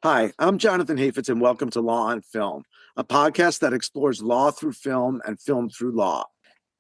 Hi, I'm Jonathan Hafetz, and welcome to Law on Film, a podcast that explores law through film and film through law.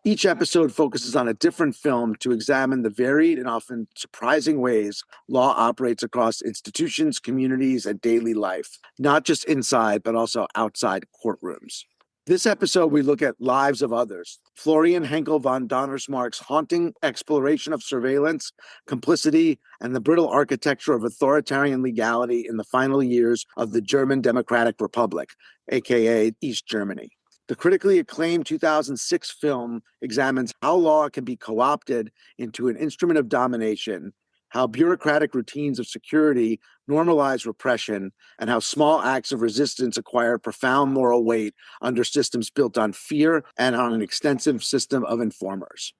Each episode focuses on a different film to examine the varied and often surprising ways law operates across institutions, communities, and daily life, not just inside, but also outside courtrooms. This episode, we look at Lives of Others, Florian Henckel von Donnersmarck's haunting exploration of surveillance, complicity, and the brittle architecture of authoritarian legality in the final years of the German Democratic Republic, aka East Germany. The critically acclaimed 2006 film examines how law can be co-opted into an instrument of domination, how bureaucratic routines of security normalize repression, and how small acts of resistance acquire profound moral weight under systems built on fear and on an extensive system of informers.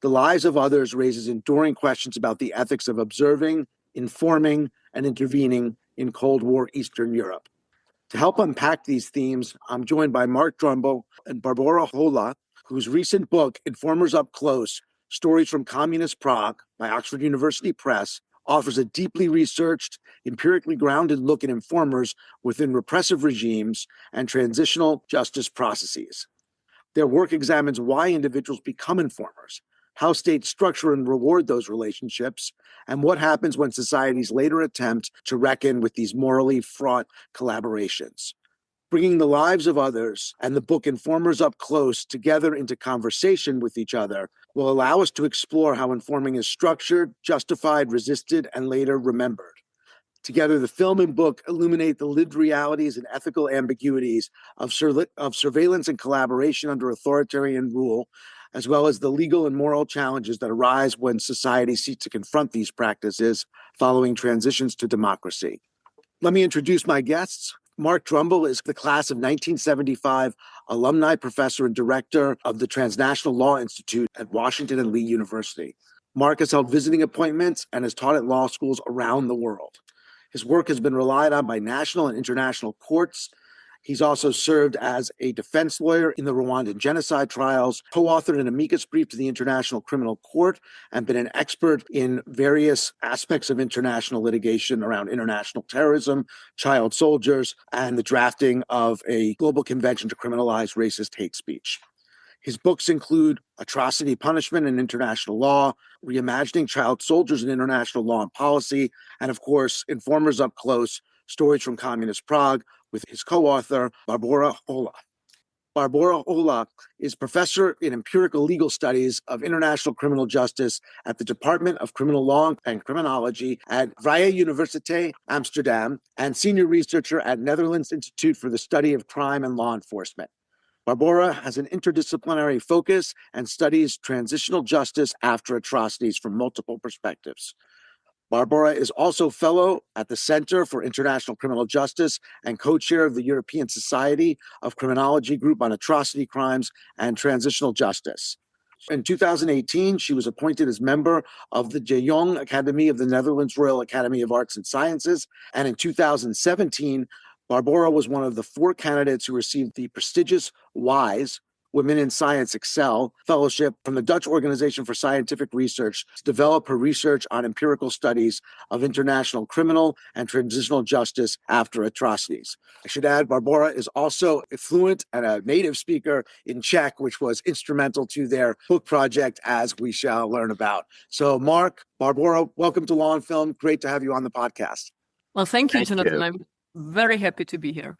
The Lives of Others raises enduring questions about the ethics of observing, informing, and intervening in Cold War Eastern Europe. To help unpack these themes, I'm joined by Mark Drumbl and Barbora Hola, whose recent book, Informers Up Close, Stories from Communist Prague by Oxford University Press, offers a deeply researched, empirically grounded look at informers within repressive regimes and transitional justice processes. Their work examines why individuals become informers, how states structure and reward those relationships, and what happens when societies later attempt to reckon with these morally fraught collaborations. Bringing the lives of others and the book Informers Up Close together into conversation with each other will allow us to explore how informing is structured, justified, resisted, and later remembered. Together, the film and book illuminate the lived realities and ethical ambiguities of surveillance and collaboration under authoritarian rule, as well as the legal and moral challenges that arise when society seeks to confront these practices following transitions to democracy. Let me introduce my guests. Mark Drumbl is the class of 1975 alumni professor and director of the Transnational Law Institute at Washington and Lee University. Mark has held visiting appointments and has taught at law schools around the world. His work has been relied on by national and international courts. He's also served as a defense lawyer in the Rwandan genocide trials, co-authored an amicus brief to the International Criminal Court, and been an expert in various aspects of international litigation around international terrorism, child soldiers, and the drafting of a global convention to criminalize racist hate speech. His books include Atrocity, Punishment, and International Law, Reimagining Child Soldiers in International Law and Policy, and of course, Informers Up Close, Stories from Communist Prague, with his co-author, Barbora Hola. Barbora Hola is professor in empirical legal studies of international criminal justice at the Department of Criminal Law and Criminology at Vrije Universiteit Amsterdam and senior researcher at Netherlands Institute for the Study of Crime and Law Enforcement. Barbora has an interdisciplinary focus and studies transitional justice after atrocities from multiple perspectives. Barbora is also fellow at the Center for International Criminal Justice and co-chair of the European Society of Criminology Group on Atrocity Crimes and Transitional Justice. In 2018, she was appointed as member of the De Jong Academy of the Netherlands Royal Academy of Arts and Sciences, and in 2017, Barbora was one of the 4 candidates who received the prestigious WISE, Women in Science Excel Fellowship from the Dutch Organization for Scientific Research to develop her research on empirical studies of international criminal and transitional justice after atrocities. I should add, Barbora is also a fluent and a native speaker in Czech, which was instrumental to their book project, as we shall learn about. So, Mark, Barbora, welcome to Law on Film. Great to have you on the podcast. Well, thank you, Jonathan. I'm very happy to be here.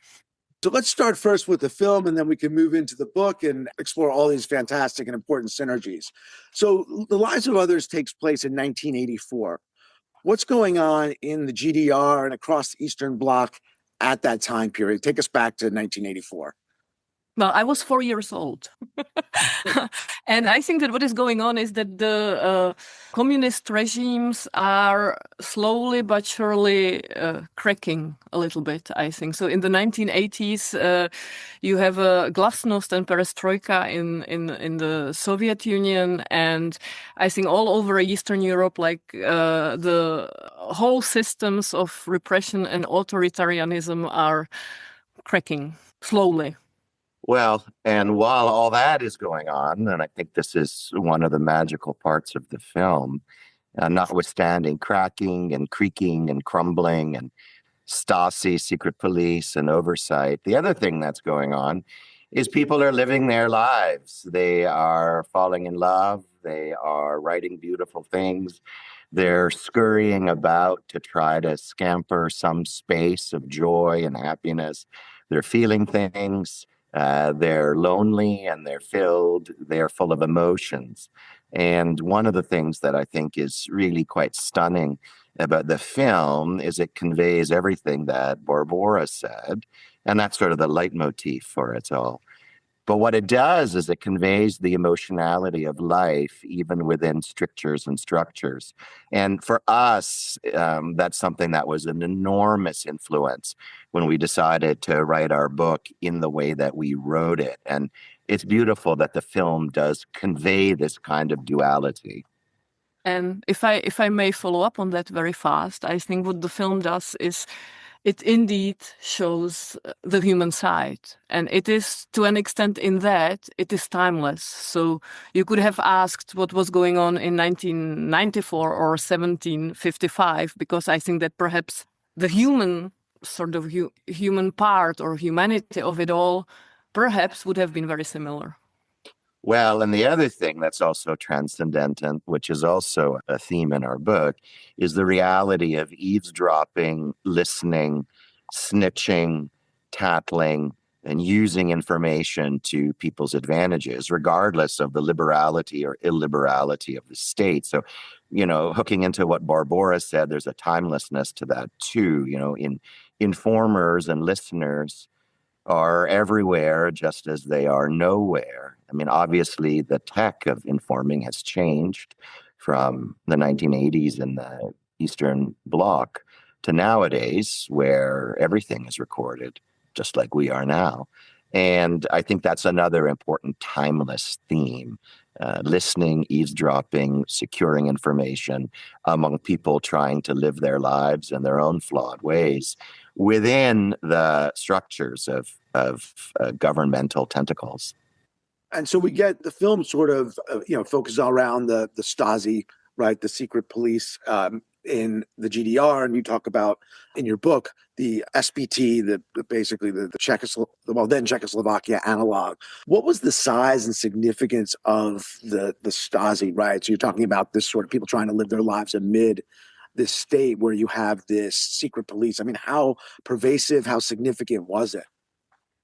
So let's start first with the film, and then we can move into the book and explore all these fantastic and important synergies. So The Lives of Others takes place in 1984. What's going on in the GDR and across the Eastern Bloc at that time period? Take us back to 1984. Well, I was 4 years old. And I think that what is going on is that the communist regimes are slowly but surely cracking a little bit, I think. So in the 1980s, you have a glasnost and perestroika in the Soviet Union. And I think all over Eastern Europe, like the whole systems of repression and authoritarianism are cracking slowly. Well, and while all that is going on, and I think this is one of the magical parts of the film, notwithstanding cracking and creaking and crumbling and Stasi, secret police, and oversight. The other thing that's going on is people are living their lives. They are falling in love. They are writing beautiful things. They're scurrying about to try to scamper some space of joy and happiness. They're feeling things. They're lonely and they're filled. They're full of emotions. And one of the things that I think is really quite stunning about the film is it conveys everything that Barbora said. And that's sort of the leitmotif for it all. But what it does is it conveys the emotionality of life, even within strictures and structures. And for us, that's something that was an enormous influence when we decided to write our book in the way that we wrote it. And it's beautiful that the film does convey this kind of duality. And if I may follow up on that very fast, I think what the film does is it indeed shows the human side. And it is, to an extent in that, it is timeless. So you could have asked what was going on in 1994 or 1755, because I think that perhaps the human sort of human part or humanity of it all perhaps would have been very similar. Well, and the other thing that's also transcendent, which is also a theme in our book, is the reality of eavesdropping, listening, snitching, tattling, and using information to people's advantages, regardless of the liberality or illiberality of the state. So, hooking into what Barbora said, there's a timelessness to that too. In informers and listeners are everywhere just as they are nowhere. I mean, obviously, the tech of informing has changed from the 1980s in the Eastern Bloc to nowadays, where everything is recorded, just like we are now. And I think that's another important timeless theme. Listening, eavesdropping, securing information among people trying to live their lives in their own flawed ways within the structures of governmental tentacles. And so we get the film sort of, focuses around the Stasi, right, the secret police in the GDR, and you talk about in your book the SBT, basically the then Czechoslovakia analog. What was the size and significance of the Stasi, right? So you're talking about this sort of people trying to live their lives amid this state where you have this secret police. I mean, how pervasive, how significant was it?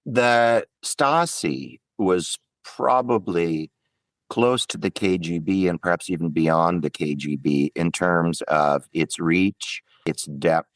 The Stasi was probably close to the KGB and perhaps even beyond the KGB in terms of its reach, its depth,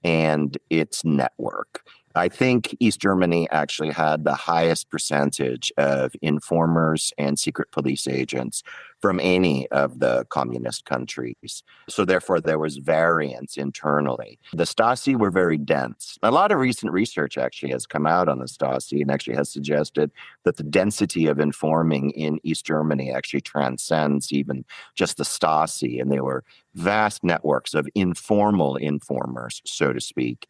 and its network. I think East Germany actually had the highest percentage of informers and secret police agents from any of the communist countries. So therefore, there was variance internally. The Stasi were very dense. A lot of recent research actually has come out on the Stasi and actually has suggested that the density of informing in East Germany actually transcends even just the Stasi. And they were vast networks of informal informers, so to speak,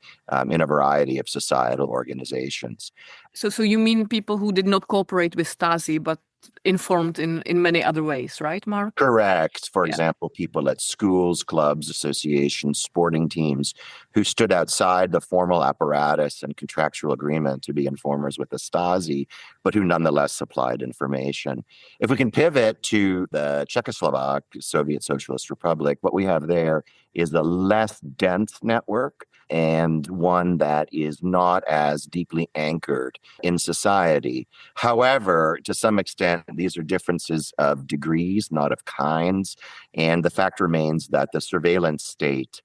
in a variety of societal organizations. So you mean people who did not cooperate with Stasi, but informed in many other ways, right, Mark? Correct. For example, people at schools, clubs, associations, sporting teams who stood outside the formal apparatus and contractual agreement to be informers with the Stasi, but who nonetheless supplied information. If we can pivot to the Czechoslovak Soviet Socialist Republic, what we have there is a less dense network and one that is not as deeply anchored in society. However, to some extent, these are differences of degrees, not of kinds. And the fact remains that the surveillance state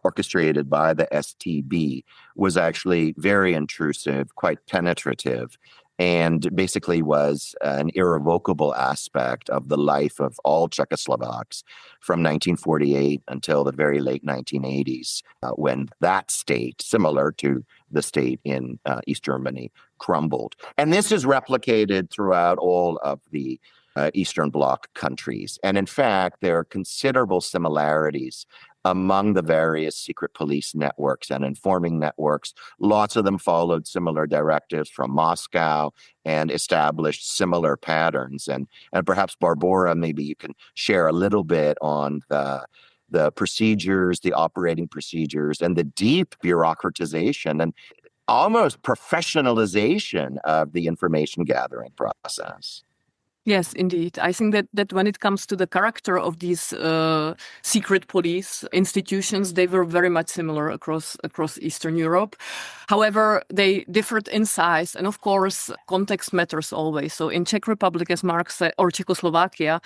orchestrated by the STB was actually very intrusive, quite penetrative, and basically was an irrevocable aspect of the life of all Czechoslovaks from 1948 until the very late 1980s, when that state, similar to the state in East Germany, crumbled. And this is replicated throughout all of the Eastern Bloc countries. And in fact, there are considerable similarities among the various secret police networks and informing networks. Lots of them followed similar directives from Moscow and established similar patterns. And perhaps, Barbora, maybe you can share a little bit on the the procedures, the operating procedures, and the deep bureaucratization and almost professionalization of the information gathering process. Yes, indeed. I think that when it comes to the character of these secret police institutions, they were very much similar across Eastern Europe. However, they differed in size, and of course, context matters always. So in Czech Republic, as Mark said, or Czechoslovakia,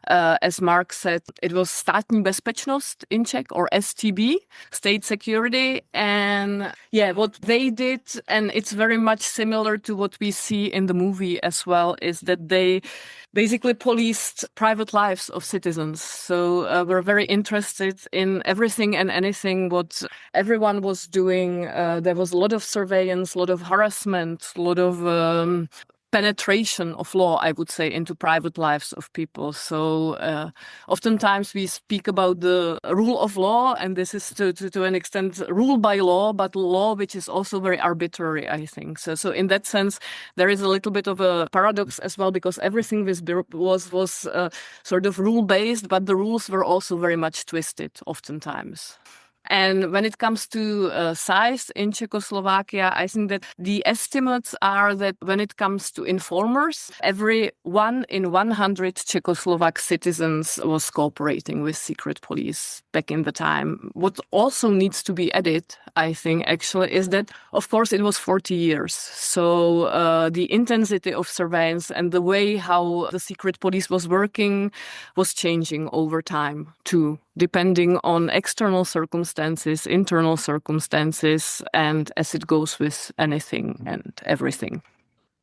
as Mark said, it was Státní bezpečnost in Czech, or STB, state security. And yeah, what they did, and it's very much similar to what we see in the movie as well, is that they basically policed private lives of citizens. So we're very interested in everything and anything what everyone was doing. There was a lot of surveillance, a lot of harassment, a lot of penetration of law, I would say, into private lives of people. So oftentimes we speak about the rule of law, and this is to an extent rule by law, but law which is also very arbitrary, I think. So in that sense, there is a little bit of a paradox as well, because everything was sort of rule-based, but the rules were also very much twisted oftentimes. And when it comes to size in Czechoslovakia, I think that the estimates are that when it comes to informers, every 1 in 100 Czechoslovak citizens was cooperating with secret police back in the time. What also needs to be added, I think, actually, is that, of course, it was 40 years. So the intensity of surveillance and the way how the secret police was working was changing over time too, depending on external circumstances, internal circumstances, and as it goes with anything and everything.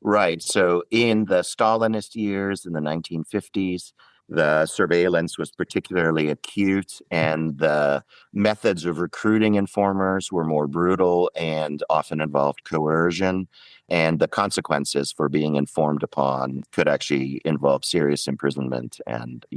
Right. So in the Stalinist years, in the 1950s, the surveillance was particularly acute, and the methods of recruiting informers were more brutal and often involved coercion. And the consequences for being informed upon could actually involve serious imprisonment and,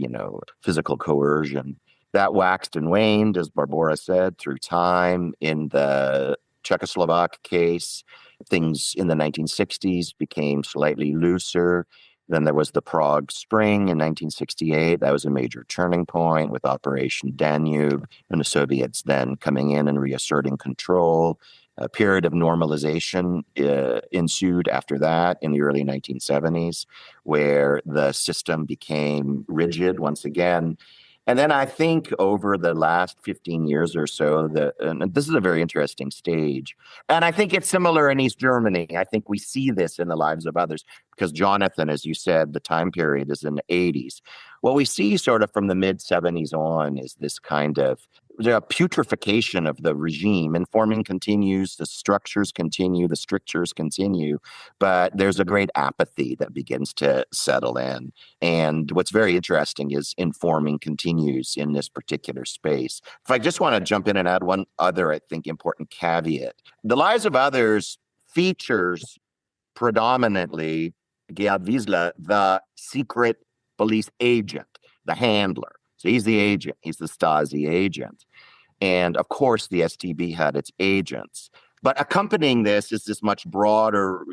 physical coercion. That waxed and waned, as Barbora said, through time. In the Czechoslovak case, things in the 1960s became slightly looser. Then there was the Prague Spring in 1968. That was a major turning point with Operation Danube, and the Soviets then coming in and reasserting control. A period of normalization ensued after that in the early 1970s, where the system became rigid once again. And then I think over the last 15 years or so, and this is a very interesting stage. And I think it's similar in East Germany. I think we see this in the lives of others because, Jonathan, as you said, the time period is in the 80s. What we see sort of from the mid-70s on is this kind of putrefaction of the regime. Informing continues, the structures continue, the strictures continue, but there's a great apathy that begins to settle in. And what's very interesting is informing continues in this particular space. If I just want to jump in and add one other, I think, important caveat. The Lives of Others features predominantly Gerd Wiesler, the secret police agent, the handler. So he's the agent. He's the Stasi agent. And of course, the STB had its agents. But accompanying this is this much broader,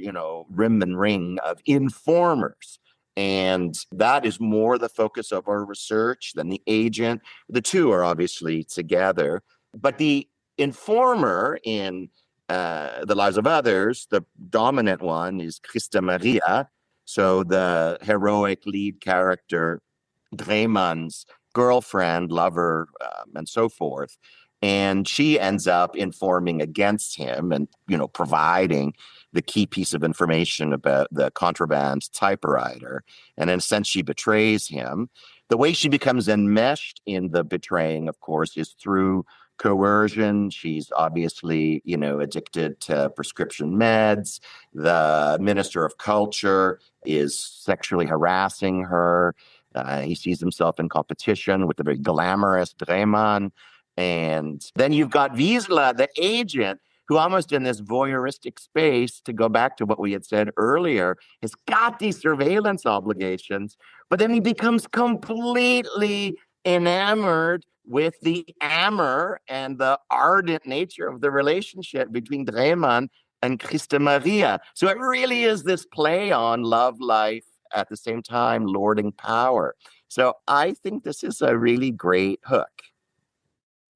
rim and ring of informers. And that is more the focus of our research than the agent. The two are obviously together. But the informer in The Lives of Others, the dominant one is Christa Maria. So the heroic lead character, Drehmann's girlfriend, lover, and so forth. And she ends up informing against him and, providing the key piece of information about the contraband typewriter. And in a sense, she betrays him. The way she becomes enmeshed in the betraying, of course, is through coercion. She's obviously, addicted to prescription meds. The Minister of Culture is sexually harassing her. He sees himself in competition with the very glamorous Drehmann. And then you've got Wiesler, the agent, who almost in this voyeuristic space, to go back to what we had said earlier, has got these surveillance obligations, but then he becomes completely enamored with the amour and the ardent nature of the relationship between Drehmann and Christa Maria. So it really is this play on love life, at the same time lording power. So I think this is a really great hook.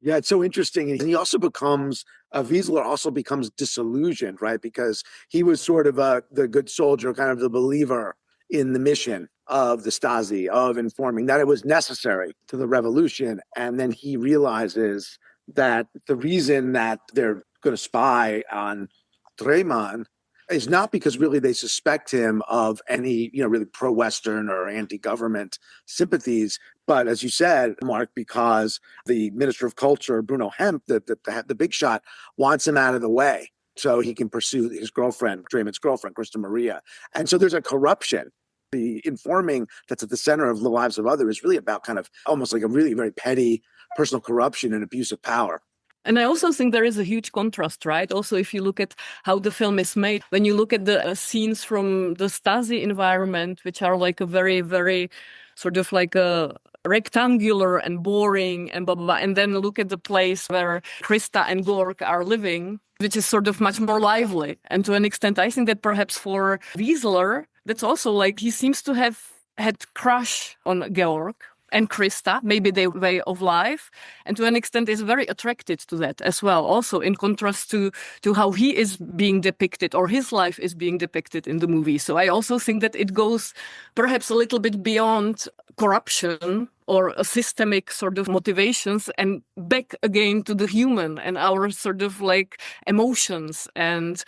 Yeah, it's so interesting. And he also becomes, Wiesler also becomes disillusioned, right? Because he was sort of the good soldier, kind of the believer in the mission of the Stasi, of informing that it was necessary to the revolution. And then he realizes that the reason that they're going to spy on Dreyman is not because really they suspect him of any, really pro-Western or anti-government sympathies, but as you said, Mark, because the Minister of Culture, Bruno Hemp, the big shot, wants him out of the way so he can pursue his girlfriend, Dreyman's girlfriend, Christa Maria. And so there's a corruption. The informing that's at the center of the lives of others is really about kind of almost like a really very petty personal corruption and abuse of power. And I also think there is a huge contrast, right? Also, if you look at how the film is made, when you look at the scenes from the Stasi environment, which are like a very, very sort of like a rectangular and boring and blah, blah, blah. And then look at the place where Krista and Gork are living, which is sort of much more lively. And to an extent, I think that perhaps for Wiesler, that's also like he seems to have had crush on Georg and Krista, maybe their way of life, and to an extent is very attracted to that as well, also in contrast to how he is being depicted or his life is being depicted in the movie. So I also think that it goes perhaps a little bit beyond corruption or a systemic sort of motivations and back again to the human and our sort of like emotions and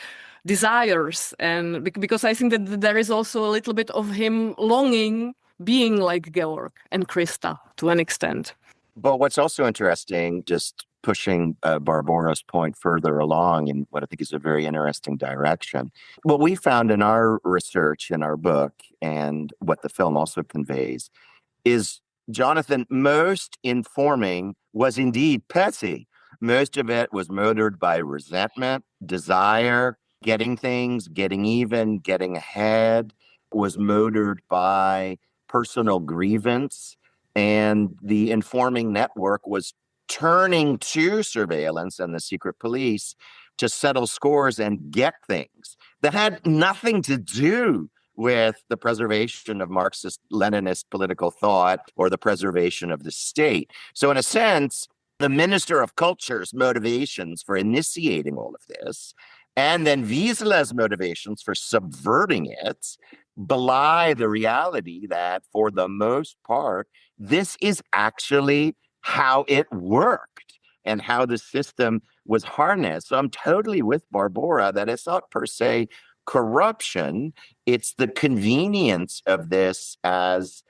desires. And because I think that there is also a little bit of him longing being like Georg and Krista to an extent. But what's also interesting, just pushing Barbora's point further along in what I think is a very interesting direction, what we found in our research in our book and what the film also conveys is, Jonathan, most informing was indeed petty. Most of it was motored by resentment, desire, getting things, getting even, getting ahead, was motored by personal grievance, and the informing network was turning to surveillance and the secret police to settle scores and get things that had nothing to do with the preservation of Marxist-Leninist political thought or the preservation of the state. So in a sense, the Minister of Culture's motivations for initiating all of this, and then Wiesler's motivations for subverting it, belie the reality that, for the most part, this is actually how it worked and how the system was harnessed. So I'm totally with Barbora that it's not per se corruption, it's the convenience of this as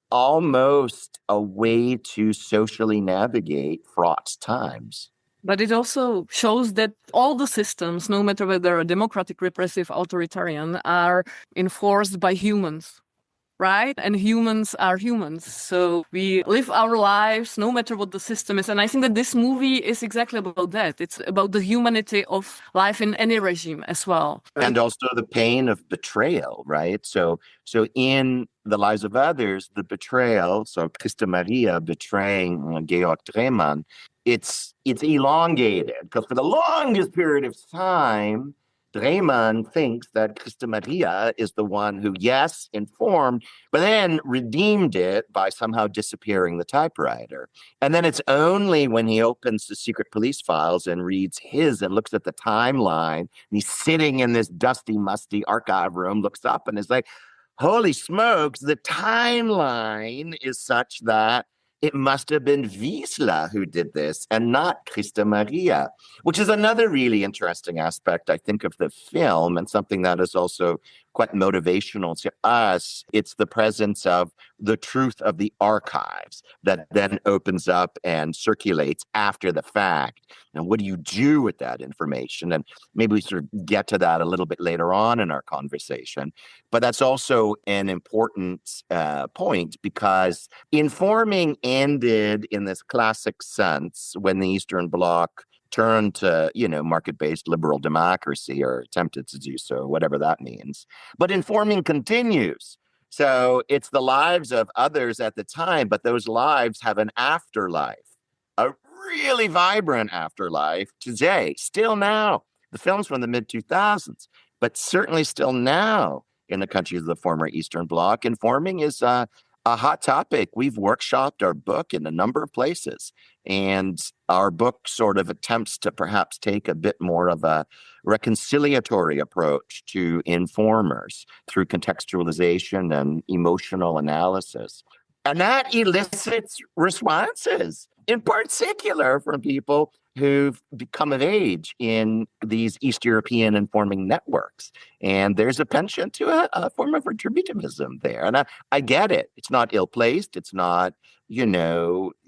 almost a way to socially navigate fraught times. But it also shows that all the systems, no matter whether they're democratic, repressive, authoritarian, are enforced by humans, right? And humans are humans. So we live our lives no matter what the system is. And I think that this movie is exactly about that. It's about the humanity of life in any regime as well. And also the pain of betrayal, right? So in The Lives of Others, the betrayal, so Christa Maria betraying Georg Dreyman, it's elongated because for the longest period of time, Dreyman thinks that Christa Maria is the one who, yes, informed, but then redeemed it by somehow disappearing the typewriter. And then it's only when he opens the secret police files and reads his and looks at the timeline, and he's sitting in this dusty, musty archive room, looks up and is like, holy smokes, the timeline is such that it must have been Wiesler who did this and not Christa Maria, which is another really interesting aspect, I think, of the film and something that is also quite motivational to us. It's the presence of the truth of the archives that then opens up and circulates after the fact. And what do you do with that information? And maybe we sort of get to that a little bit later on in our conversation. But that's also an important point, because informing ended in this classic sense when the Eastern Bloc turned to, market-based liberal democracy, or attempted to do so, whatever that means. But informing continues. So it's the lives of others at the time, but those lives have an afterlife, a really vibrant afterlife today, still now. The film's from the mid-2000s, but certainly still now in the countries of the former Eastern Bloc. Informing is a hot topic. We've workshopped our book in a number of places, and our book sort of attempts to perhaps take a bit more of a reconciliatory approach to informers through contextualization and emotional analysis. And that elicits responses, in particular from people who've become of age in these East European informing networks. And there's a penchant to a form of retributivism there. And I get it. It's not ill-placed. It's not,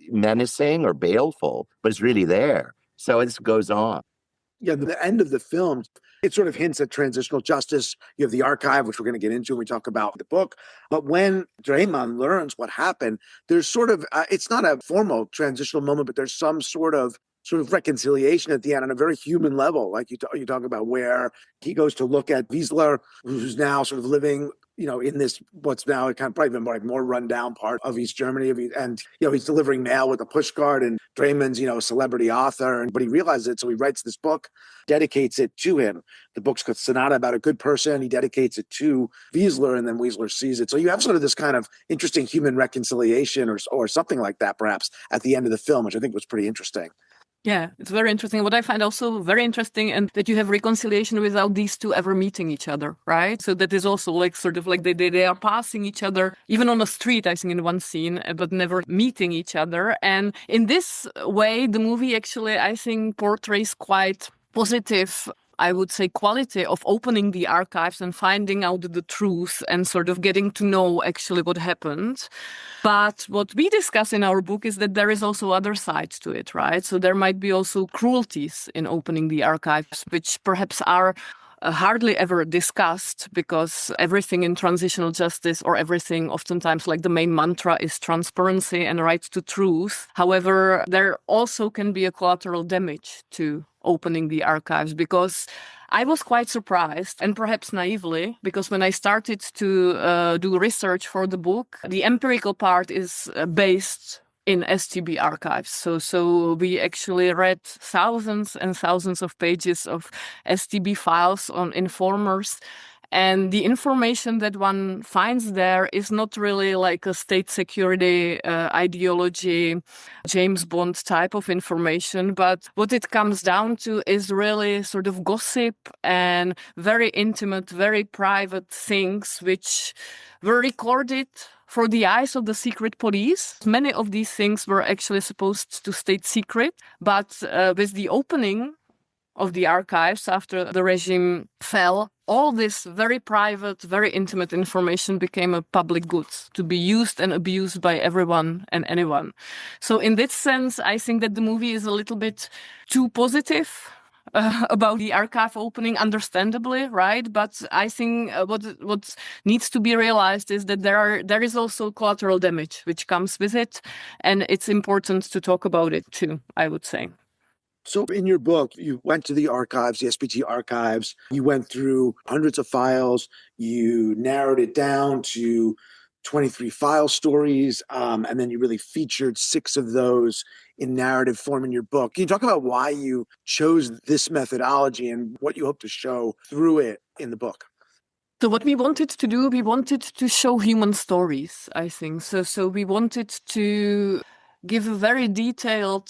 menacing or baleful, but it's really there. So it goes on. Yeah, the end of the film, it sort of hints at transitional justice. You have the archive, which we're going to get into when we talk about the book. But when Draiman learns what happened, there's sort of, it's not a formal transitional moment, but there's some sort of reconciliation at the end on a very human level. Like you talk about where he goes to look at Wiesler, who's now sort of living in this, what's now kind of probably been more rundown part of East Germany. And, he's delivering mail with a pushcart, and Draiman's, a celebrity author, but he realizes it. So he writes this book, dedicates it to him. The book's called Sonata About a Good Person. He dedicates it to Wiesler, and then Wiesler sees it. So you have sort of this kind of interesting human reconciliation or something like that, perhaps, at the end of the film, which I think was pretty interesting. Yeah, it's very interesting. What I find also very interesting, and that you have reconciliation without these two ever meeting each other, right? So that is also sort of like they are passing each other, even on the street, I think, in one scene, but never meeting each other. And in this way, the movie actually, I think, portrays quite positive, I would say, quality of opening the archives and finding out the truth and sort of getting to know actually what happened. But what we discuss in our book is that there is also other sides to it, right? So there might be also cruelties in opening the archives, which perhaps are hardly ever discussed, because everything in transitional justice, or everything oftentimes, like the main mantra, is transparency and right to truth. However, there also can be a collateral damage to opening the archives, because I was quite surprised, and perhaps naively, because when I started to do research for the book, the empirical part is based in STB archives. So we actually read thousands and thousands of pages of STB files on informers. And the information that one finds there is not really like a state security ideology, James Bond type of information. But what it comes down to is really sort of gossip and very intimate, very private things which were recorded for the eyes of the secret police. Many of these things were actually supposed to stay secret. But with the opening of the archives after the regime fell, all this very private, very intimate information became a public good to be used and abused by everyone and anyone. So in this sense, I think that the movie is a little bit too positive about the archive opening, understandably, right? But I think what needs to be realized is that there is also collateral damage which comes with it, and it's important to talk about it too, I would say. So in your book, you went to the archives, the SPT archives, you went through hundreds of files, you narrowed it down to 23 file stories, and then you really featured 6 of those in narrative form in your book. Can you talk about why you chose this methodology and what you hope to show through it in the book? So what we wanted to do, we wanted to show human stories, I think. So we wanted to give very detailed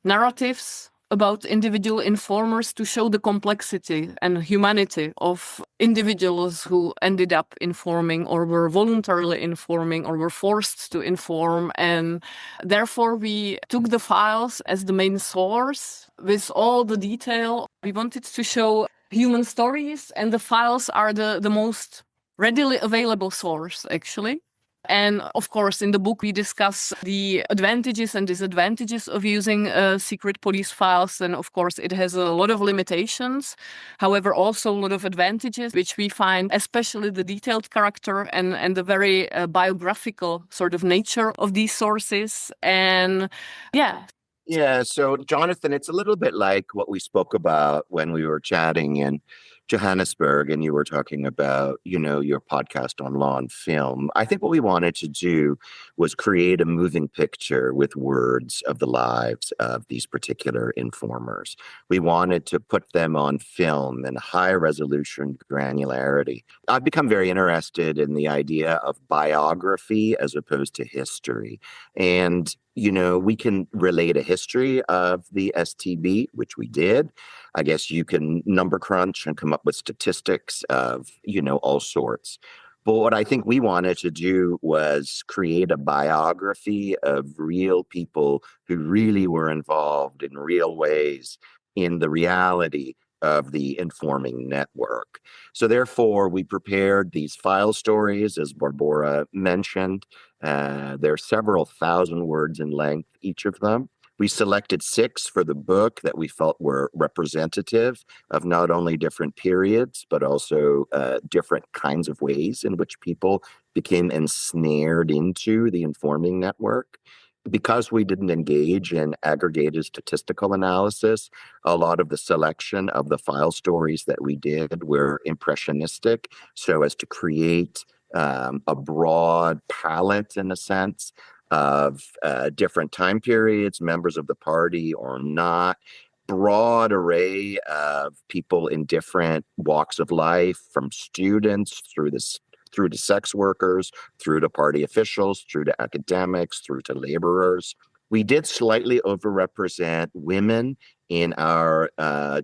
narratives about individual informers to show the complexity and humanity of individuals who ended up informing, or were voluntarily informing, or were forced to inform. And therefore, we took the files as the main source with all the detail. We wanted to show human stories, and the files are the most readily available source, actually. And of course, in the book, we discuss the advantages and disadvantages of using secret police files. And of course, it has a lot of limitations. However, also a lot of advantages, which we find, especially the detailed character and the very biographical sort of nature of these sources. And Yeah, so Jonathan, it's a little bit like what we spoke about when we were chatting in Johannesburg and you were talking about, your podcast on law and film, I think what we wanted to do was create a moving picture with words of the lives of these particular informers. We wanted to put them on film in high resolution granularity. I've become very interested in the idea of biography as opposed to history. And we can relate a history of the STB, which we did. I guess you can number crunch and come up with statistics of, all sorts. But what I think we wanted to do was create a biography of real people who really were involved in real ways in the reality of the informing network. So therefore, we prepared these file stories, as Barbora mentioned. They're several thousand words in length, each of them. We selected 6 for the book that we felt were representative of not only different periods, but also different kinds of ways in which people became ensnared into the informing network. Because we didn't engage in aggregated statistical analysis, a lot of the selection of the file stories that we did were impressionistic, so as to create a broad palette, in a sense, of different time periods, members of the party or not, broad array of people in different walks of life, from students through to sex workers, through to party officials, through to academics, through to laborers. We did slightly overrepresent women in our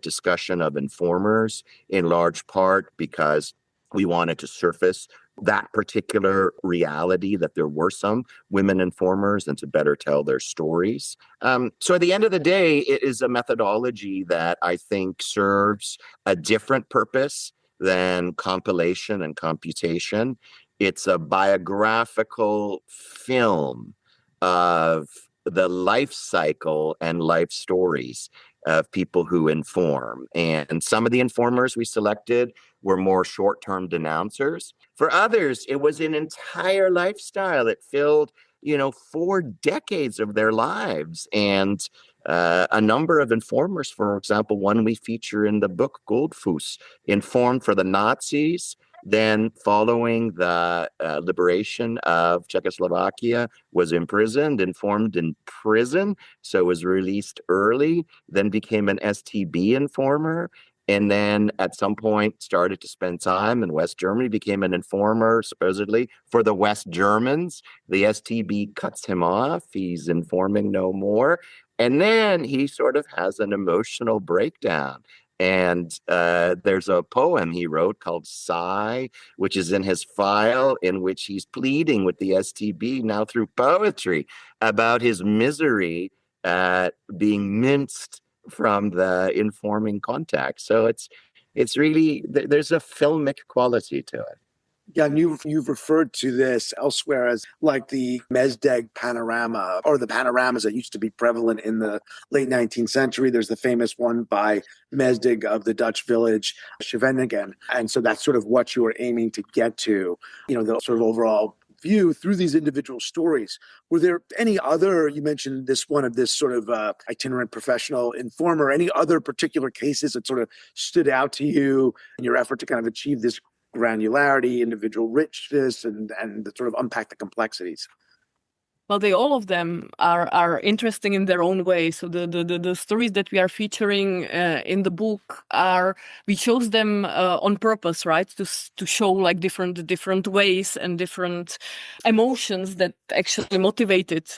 discussion of informers, in large part because we wanted to surface that particular reality, that there were some women informers, and to better tell their stories. So at the end of the day, it is a methodology that I think serves a different purpose than compilation and computation. It's a biographical film of the life cycle and life stories of people who inform. And some of the informers we selected were more short-term denouncers. For others, it was an entire lifestyle. It filled, 4 decades of their lives. And a number of informers, for example, one we feature in the book, Goldfuss, informed for the Nazis. Then, following the liberation of Czechoslovakia, was imprisoned, informed in prison, so was released early, then became an STB informer, and then at some point started to spend time in West Germany, became an informer, supposedly, for the West Germans. The STB cuts him off. He's informing no more. And then he sort of has an emotional breakdown. And there's a poem he wrote called Sigh, which is in his file, in which he's pleading with the STB now through poetry about his misery at being minced from the informing contact. So it's really, there's a filmic quality to it. Yeah, and you've referred to this elsewhere as like the Mesdag panorama, or the panoramas that used to be prevalent in the late 19th century. There's the famous one by Mesdag of the Dutch village Scheveningen. And so that's sort of what you were aiming to get to, the sort of overall view through these individual stories. Were there any other, you mentioned this one of this sort of itinerant professional informer, any other particular cases that sort of stood out to you in your effort to kind of achieve this granularity, individual richness, and to sort of unpack the complexities? Well, all of them are interesting in their own way. So the stories that we are featuring in the book we chose them on purpose, right? To show like different ways and different emotions that actually motivated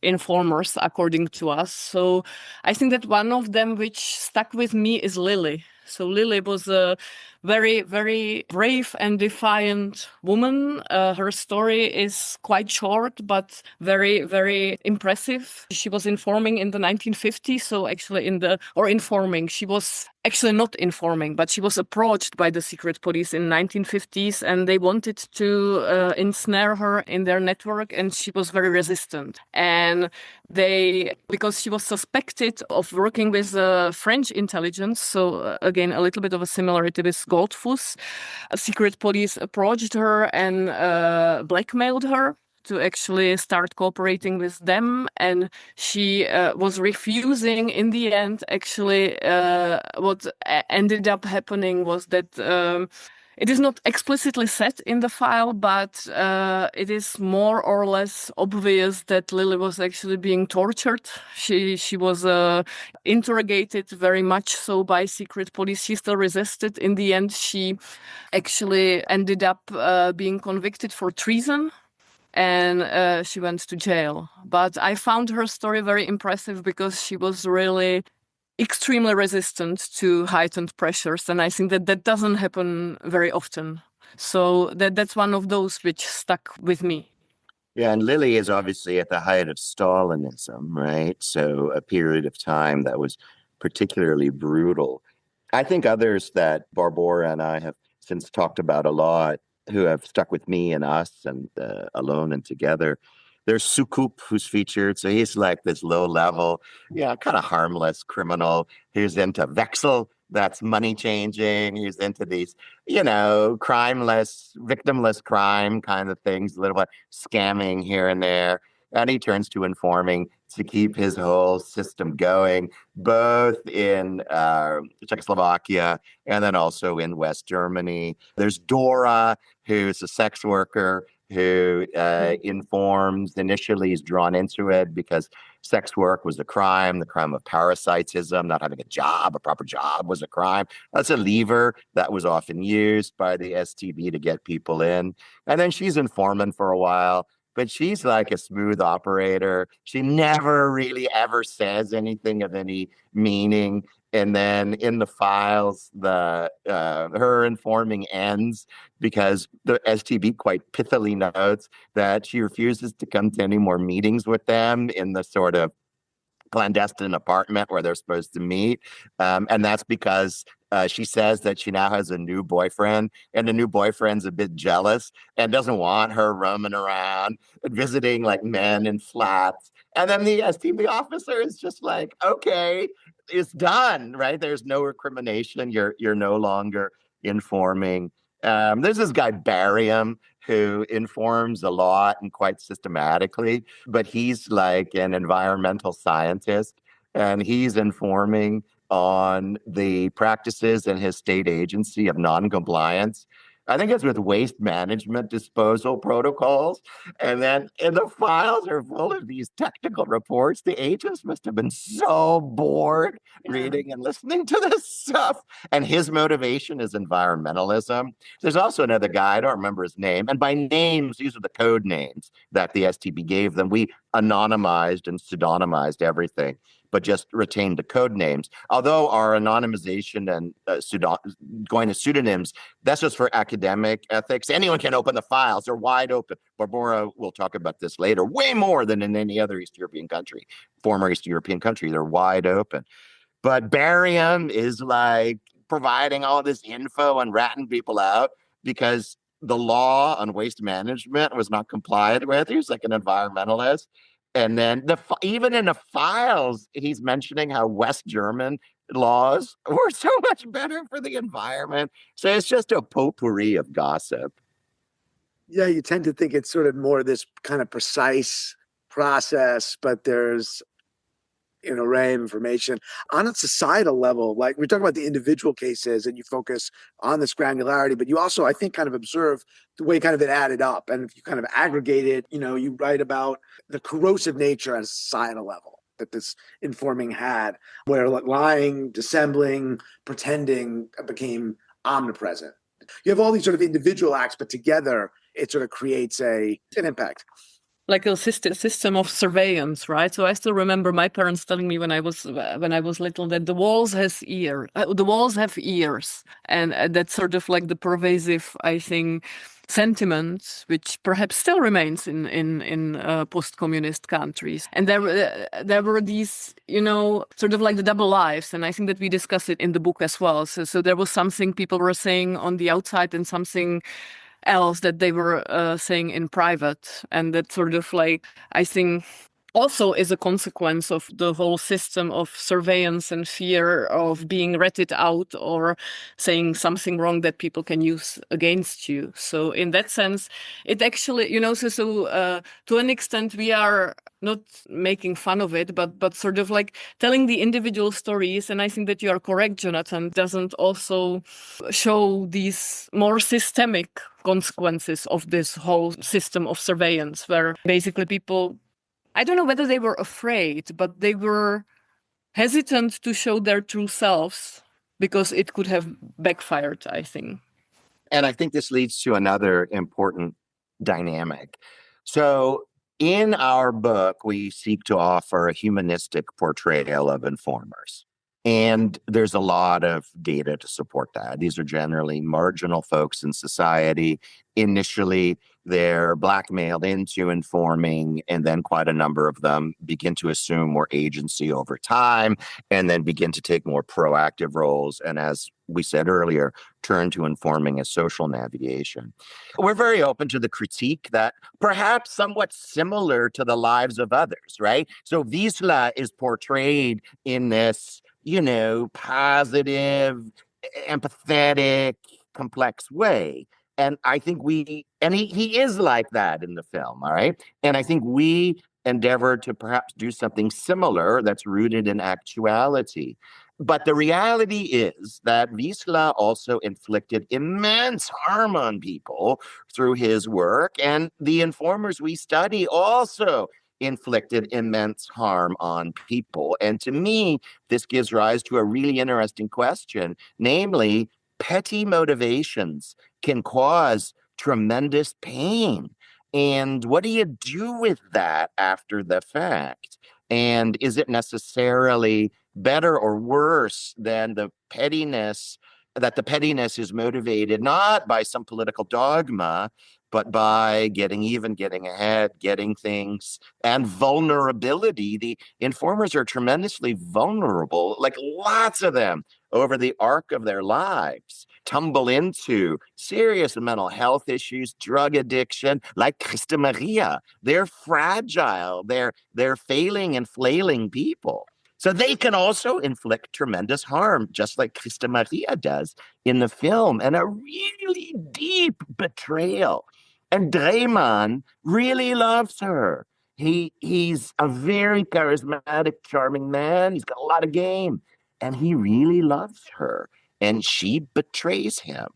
informers, according to us. So I think that one of them which stuck with me is Lily. So Lily was a very, very brave and defiant woman. Her story is quite short, but very, very impressive. She was informing in the 1950s. So actually informing. She was actually not informing, but she was approached by the secret police in 1950s, and they wanted to ensnare her in their network, and she was very resistant. And because she was suspected of working with French intelligence, so again, a little bit of a similarity with Goldfuss, secret police approached her and blackmailed her to actually start cooperating with them, and she was refusing. In the end, actually, what ended up happening was that it is not explicitly said in the file, but it is more or less obvious that Lily was actually being tortured. She was interrogated very much so by secret police. She still resisted. In the end, she actually ended up being convicted for treason, and she went to jail. But I found her story very impressive because she was really extremely resistant to heightened pressures, and I think that doesn't happen very often. So that's one of those which stuck with me. Yeah, and Lily is obviously at the height of Stalinism, right? So a period of time that was particularly brutal. I think others that Barbora and I have since talked about a lot, who have stuck with me and us and Alone and Together. There's Sukup, who's featured. So he's like this low level, kind of harmless criminal who's into Vexel, that's money changing. He's into these, crimeless, victimless crime kind of things, a little bit scamming here and there. And he turns to informing to keep his whole system going, both in Czechoslovakia and then also in West Germany. There's Dora, who's a sex worker who informs, initially is drawn into it because sex work was the crime of parasitism, not having a proper job was a crime. That's a lever that was often used by the STB to get people in. And then she's informant for a while, but she's like a smooth operator. She never really ever says anything of any meaning. And then in the files, her informing ends because the STB quite pithily notes that she refuses to come to any more meetings with them in the sort of clandestine apartment where they're supposed to meet. And that's because she says that she now has a new boyfriend, and the new boyfriend's a bit jealous and doesn't want her roaming around and visiting like men in flats. And then the STB officer is just like, okay, it's done, right? There's no recrimination. You're no longer informing. There's this guy Barium who informs a lot and quite systematically, but he's like an environmental scientist, and he's informing on the practices in his state agency of non-compliance. I think it's with waste management disposal protocols. And then in the files are full of these technical reports. The agents must have been so bored reading and listening to this stuff. And his motivation is environmentalism. There's also another guy, I don't remember his name. And by names, these are the code names that the STB gave them. We anonymized and pseudonymized everything, but just retained the code names. Although our anonymization and going to pseudonyms, that's just for academic ethics. Anyone can open the files. They're wide open. Barbora will talk about this later, way more than in any other East European country, former East European country. They're wide open. But barium is like providing all this info and ratting people out because the law on waste management was not complied with. He was like an environmentalist. And then even in the files, he's mentioning how West German laws were so much better for the environment. So it's just a potpourri of gossip. Yeah, you tend to think it's sort of more this kind of precise process, but there's an array of information on a societal level. Like we talk about the individual cases and you focus on this granularity, but you also, I think, kind of observe the way kind of it added up. And if you kind of aggregate it, you write about the corrosive nature at a societal level that this informing had, where lying, dissembling, pretending became omnipresent. You have all these sort of individual acts, but together it sort of creates an impact. Like a system of surveillance, right? So I still remember my parents telling me when I was little that the walls have ears, and that's sort of like the pervasive, I think, sentiment, which perhaps still remains in post-communist countries. And there were these, sort of like the double lives, and I think that we discuss it in the book as well. So there was something people were saying on the outside and something else that they were saying in private, and that sort of like, I think, also is a consequence of the whole system of surveillance and fear of being ratted out or saying something wrong that people can use against you. So in that sense, it actually, to an extent, we are not making fun of it, but sort of like telling the individual stories. And I think that you are correct, Jonathan, doesn't also show these more systemic consequences of this whole system of surveillance, where basically people, I don't know whether they were afraid, but they were hesitant to show their true selves because it could have backfired, I think. And I think this leads to another important dynamic. So in our book, we seek to offer a humanistic portrayal of informers. And there's a lot of data to support that. These are generally marginal folks in society. Initially, they're blackmailed into informing, and then quite a number of them begin to assume more agency over time, and then begin to take more proactive roles. And as we said earlier, turn to informing as social navigation. We're very open to the critique that perhaps somewhat similar to the lives of others, right? So Wisla is portrayed in this, positive, empathetic, complex way. And I think he is like that in the film, all right? And I think we endeavor to perhaps do something similar that's rooted in actuality. But the reality is that Wisla also inflicted immense harm on people through his work, and the informers we study also inflicted immense harm on people. And to me, this gives rise to a really interesting question, namely, petty motivations can cause tremendous pain. And what do you do with that after the fact? And is it necessarily better or worse than the pettiness is motivated not by some political dogma, but by getting even, getting ahead, getting things, and vulnerability? The informers are tremendously vulnerable, like lots of them over the arc of their lives tumble into serious mental health issues, drug addiction, like Christa Maria. They're fragile, they're failing and flailing people. So they can also inflict tremendous harm, just like Christa Maria does in the film, and a really deep betrayal. And Dreyman really loves her. He's a very charismatic, charming man. He's got a lot of game, and he really loves her. And she betrays him,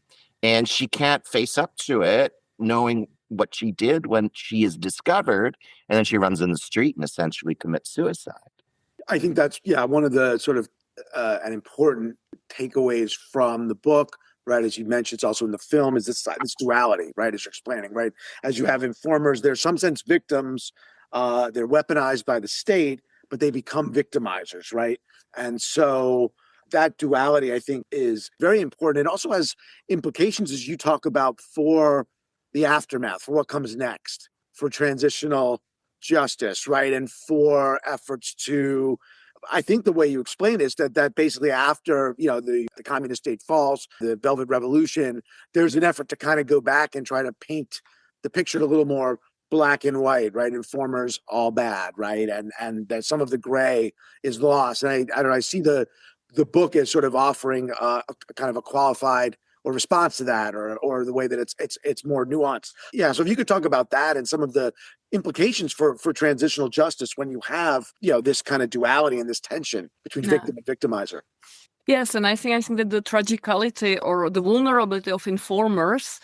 and she can't face up to it, knowing what she did when she is discovered, and then she runs in the street and essentially commits suicide. I think that's, one of the sort of an important takeaways from the book, right? As you mentioned, it's also in the film, is this duality, right? As you're explaining, right? As you have informers, they're some sense victims, they're weaponized by the state, but they become victimizers, right? And so that duality, I think, is very important. It also has implications, as you talk about, for the aftermath, for what comes next, for transitional justice, right? And for efforts to, I think the way you explain is that basically after, the communist state falls, the Velvet Revolution, there's an effort to kind of go back and try to paint the picture a little more black and white, right? Informers all bad, right? And that some of the gray is lost. And I don't know, I see the book as sort of offering a kind of a qualified or response to that, or the way that it's more nuanced. Yeah. So if you could talk about that and some of the implications for transitional justice when you have, this kind of duality and this tension between victim and victimizer. Yes, and I think that the tragicality or the vulnerability of informers,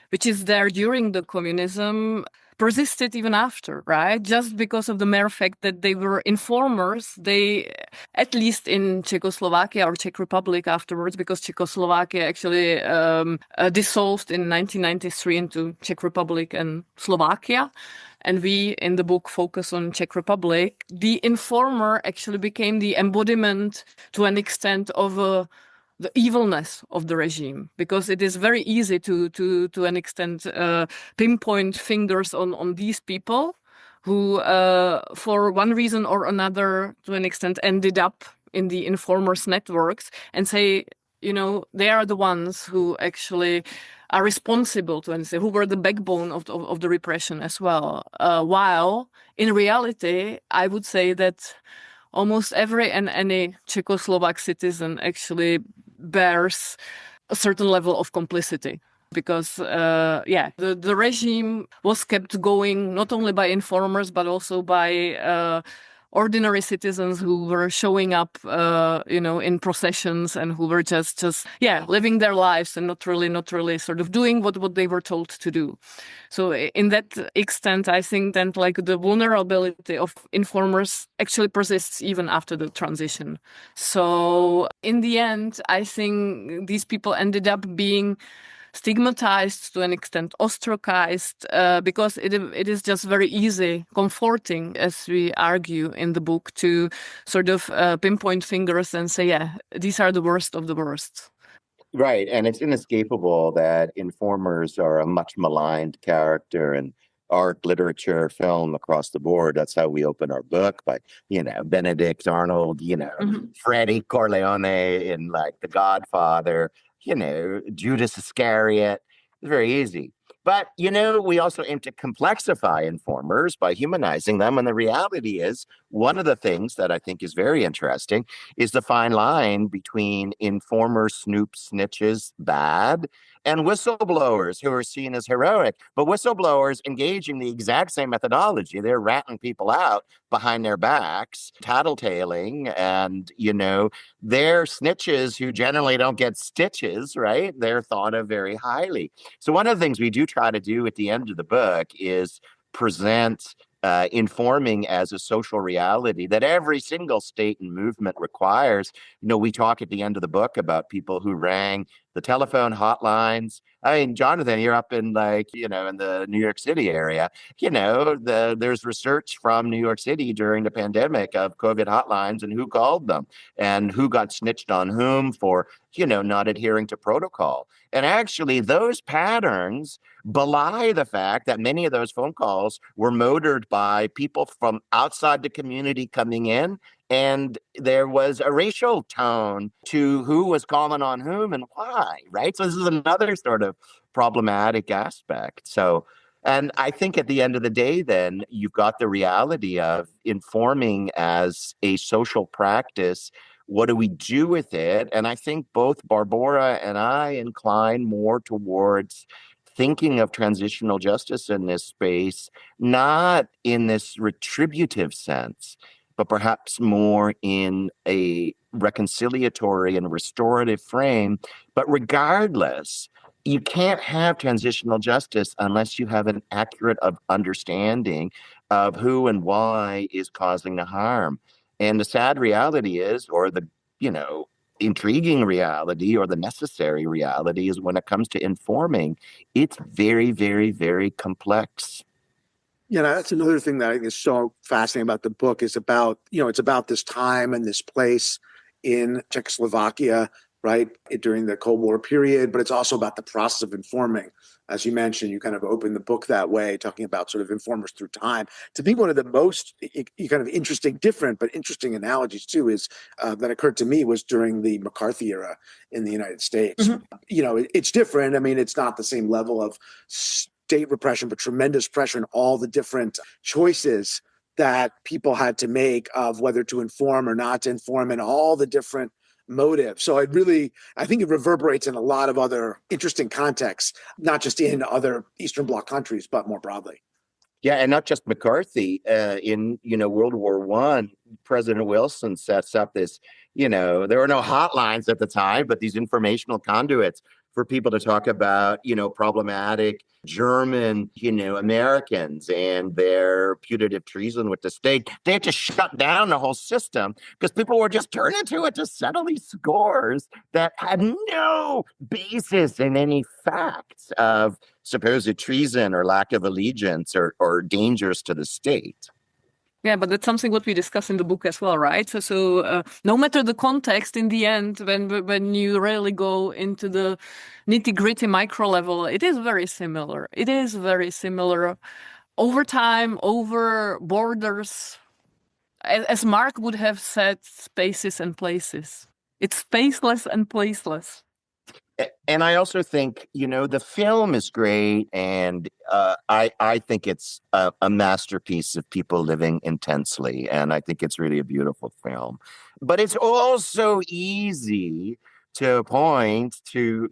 which is there during the communism, persisted even after, right? Just because of the mere fact that they were informers, they, at least in Czechoslovakia or Czech Republic afterwards, because Czechoslovakia actually dissolved in 1993 into Czech Republic and Slovakia. And we, in the book, focus on Czech Republic. The informer actually became the embodiment, to an extent, of the evilness of the regime, because it is very easy to an extent pinpoint fingers on these people who, for one reason or another, to an extent, ended up in the informers' networks, and say, they are the ones who actually are responsible to anything, who were the backbone of the repression as well. While in reality, I would say that almost every and any Czechoslovak citizen actually bears a certain level of complicity. Because, the regime was kept going not only by informers, but also by ordinary citizens who were showing up, in processions and who were just living their lives and not really sort of doing what they were told to do. So in that extent, I think that like the vulnerability of informers actually persists even after the transition. So in the end, I think these people ended up being stigmatized, to an extent ostracized, because it is just very easy, comforting, as we argue in the book, to sort of pinpoint fingers and say, these are the worst of the worst. Right. And it's inescapable that informers are a much maligned character in art, literature, film across the board. That's how we open our book by, Benedict Arnold, Freddie Corleone in like The Godfather, Judas Iscariot. It's very easy. But, we also aim to complexify informers by humanizing them. And the reality is, one of the things that I think is very interesting is the fine line between informer, snoop, snitches, bad, and whistleblowers who are seen as heroic. But whistleblowers engaging the exact same methodology. They're ratting people out behind their backs, tattletaling, and, they're snitches who generally don't get stitches, right? They're thought of very highly. So one of the things we do try to do at the end of the book is present informing as a social reality that every single state and movement requires. We talk at the end of the book about people who rang the telephone hotlines. I mean, Jonathan, you're up in in the New York City area. There's research from New York City during the pandemic of COVID hotlines and who called them and who got snitched on whom for, not adhering to protocol. And actually, those patterns belie the fact that many of those phone calls were motored by people from outside the community coming in. And there was a racial tone to who was calling on whom and why, right? So this is another sort of problematic aspect. So, and I think at the end of the day, then you've got the reality of informing as a social practice. What do we do with it? And I think both Barbora and I incline more towards thinking of transitional justice in this space, not in this retributive sense, but perhaps more in a reconciliatory and restorative frame. But regardless, you can't have transitional justice unless you have an accurate understanding of who and why is causing the harm. And the sad reality is, or the, intriguing reality or the necessary reality is when it comes to informing, it's very, very, very complex. That's another thing that I think is so fascinating about the book is about, it's about this time and this place in Czechoslovakia, right, during the Cold War period, but it's also about the process of informing. As you mentioned, you kind of open the book that way, talking about sort of informers through time. To me, one of the most kind of interesting, different, but interesting analogies too is that occurred to me was during the McCarthy era in the United States. Mm-hmm. It's different. I mean, it's not the same level of state repression, but tremendous pressure and all the different choices that people had to make of whether to inform or not to inform and all the different motives. So I think it reverberates in a lot of other interesting contexts, not just in other Eastern Bloc countries, but more broadly. Yeah, and not just McCarthy. In World War I, President Wilson sets up this, there were no hotlines at the time, but these informational conduits for people to talk about, problematic German, Americans and their putative treason with the state. They had to shut down the whole system because people were just turning to it to settle these scores that had no basis in any facts of supposed treason or lack of allegiance or dangers to the state. Yeah, but that's something what we discuss in the book as well, right? So no matter the context, in the end, when you really go into the nitty-gritty micro level, it is very similar. It is very similar over time, over borders, as Mark would have said, spaces and places. It's spaceless and placeless. And I also think, the film is great, and I think it's a masterpiece of people living intensely, and I think it's really a beautiful film. But it's also easy to point to,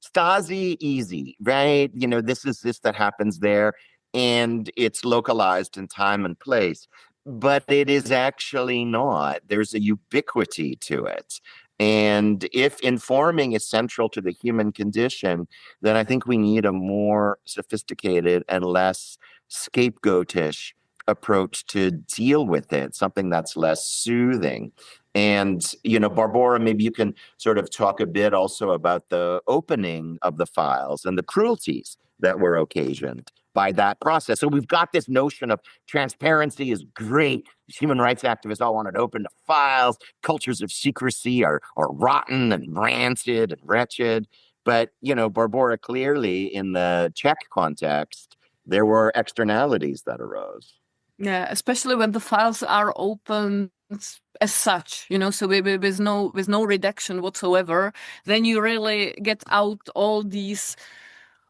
Stasi easy, right? This is this that happens there, and it's localized in time and place. But it is actually not. There's a ubiquity to it. And if informing is central to the human condition, then I think we need a more sophisticated and less scapegoatish approach to deal with it, something that's less soothing. And, Barbora, maybe you can sort of talk a bit also about the opening of the files and the cruelties that were occasioned by that process. So we've got this notion of transparency is great. Human rights activists all wanted to open the files. Cultures of secrecy are rotten and rancid and wretched. But, Barbora, clearly in the Czech context, there were externalities that arose. Yeah, especially when the files are open as such, so with no redaction whatsoever, then you really get out all these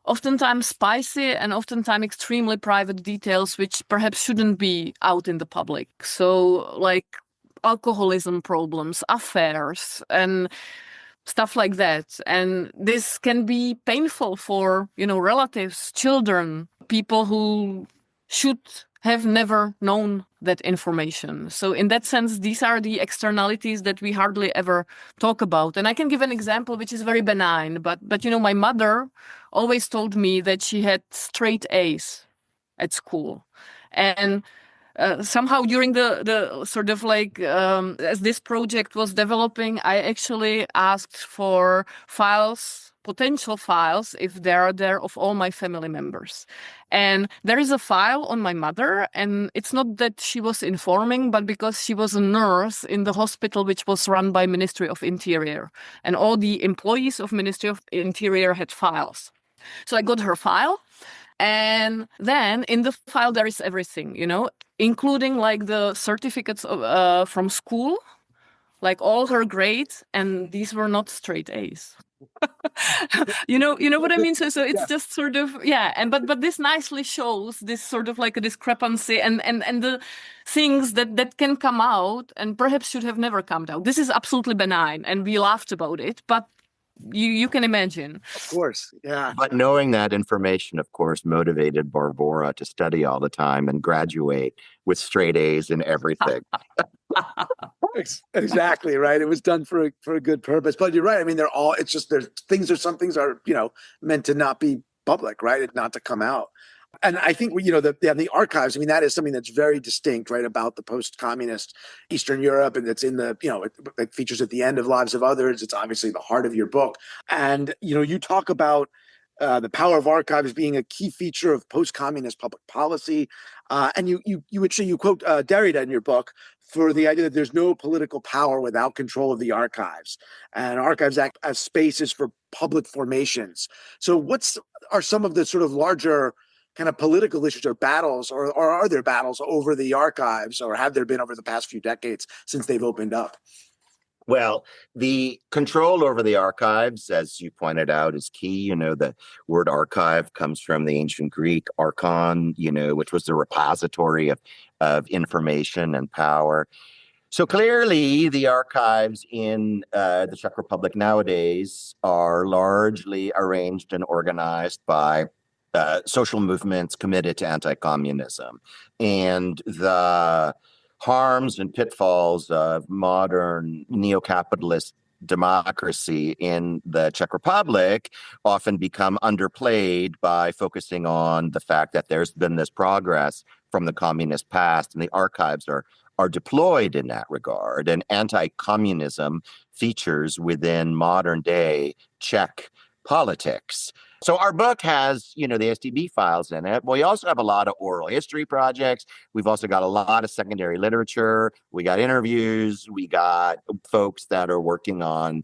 oftentimes spicy and oftentimes extremely private details, which perhaps shouldn't be out in the public. So like alcoholism problems, affairs, and stuff like that. And this can be painful for, relatives, children, people who should have never known that information. So in that sense, these are the externalities that we hardly ever talk about. And I can give an example which is very benign, but my mother always told me that she had straight A's at school. And somehow during the sort of like, as this project was developing, I actually asked for potential files, if they are there, of all my family members. And there is a file on my mother, and it's not that she was informing, but because she was a nurse in the hospital which was run by Ministry of Interior. And all the employees of Ministry of Interior had files. So I got her file. And then in the file, there is everything, including like the certificates from school, like all her grades. And these were not straight A's. you know what I mean? So it's just sort of, but this nicely shows this sort of like a discrepancy and the things that can come out and perhaps should have never come out. This is absolutely benign and we laughed about it, but you can imagine. Of course, yeah. But knowing that information, of course, motivated Barbora to study all the time and graduate with straight A's in everything. Exactly, right. It was done for a good purpose. But you're right. I mean, some things are, meant to not be public, right? Not to come out. And I think, the archives, I mean, that is something that's very distinct, right, about the post-communist Eastern Europe. And it's in the, it features at the end of Lives of Others. It's obviously the heart of your book. And, you talk about the power of archives being a key feature of post-communist public policy. And you quote Derrida in your book for the idea that there's no political power without control of the archives. And archives act as spaces for public formations. So are some of the sort of larger kind of political issues or battles, or are there battles over the archives, or have there been over the past few decades since they've opened up? Well, the control over the archives, as you pointed out, is key. The word archive comes from the ancient Greek archon, which was the repository of information and power. So clearly, the archives in the Czech Republic nowadays are largely arranged and organized by social movements committed to anti-communism. And the harms and pitfalls of modern neo-capitalist democracy in the Czech Republic often become underplayed by focusing on the fact that there's been this progress from the communist past, and the archives are deployed in that regard. And anti-communism features within modern day Czech politics. So our book has, the STB files in it. But we also have a lot of oral history projects. We've also got a lot of secondary literature. We got interviews. We got folks that are working on,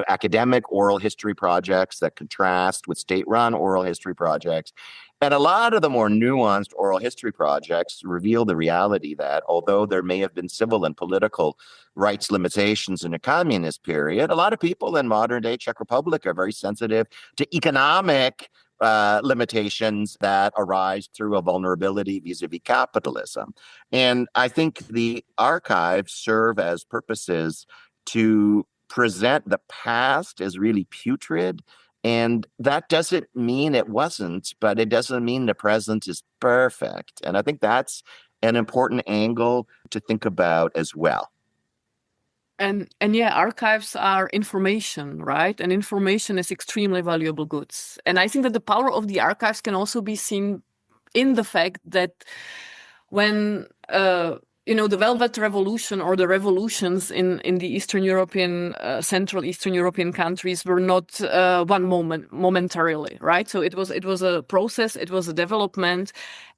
academic oral history projects that contrast with state-run oral history projects. And a lot of the more nuanced oral history projects reveal the reality that although there may have been civil and political rights limitations in a communist period, a lot of people in modern day Czech Republic are very sensitive to economic limitations that arise through a vulnerability vis-a-vis capitalism. And I think the archives serve as purposes to present the past as really putrid. And that doesn't mean it wasn't, but it doesn't mean the present is perfect. And I think that's an important angle to think about as well. And yeah, archives are information, right? And information is extremely valuable goods. And I think that the power of the archives can also be seen in the fact that when the Velvet Revolution or the revolutions in the Eastern European, Central Eastern European countries were not one moment momentarily, right? So it was a process, it was a development.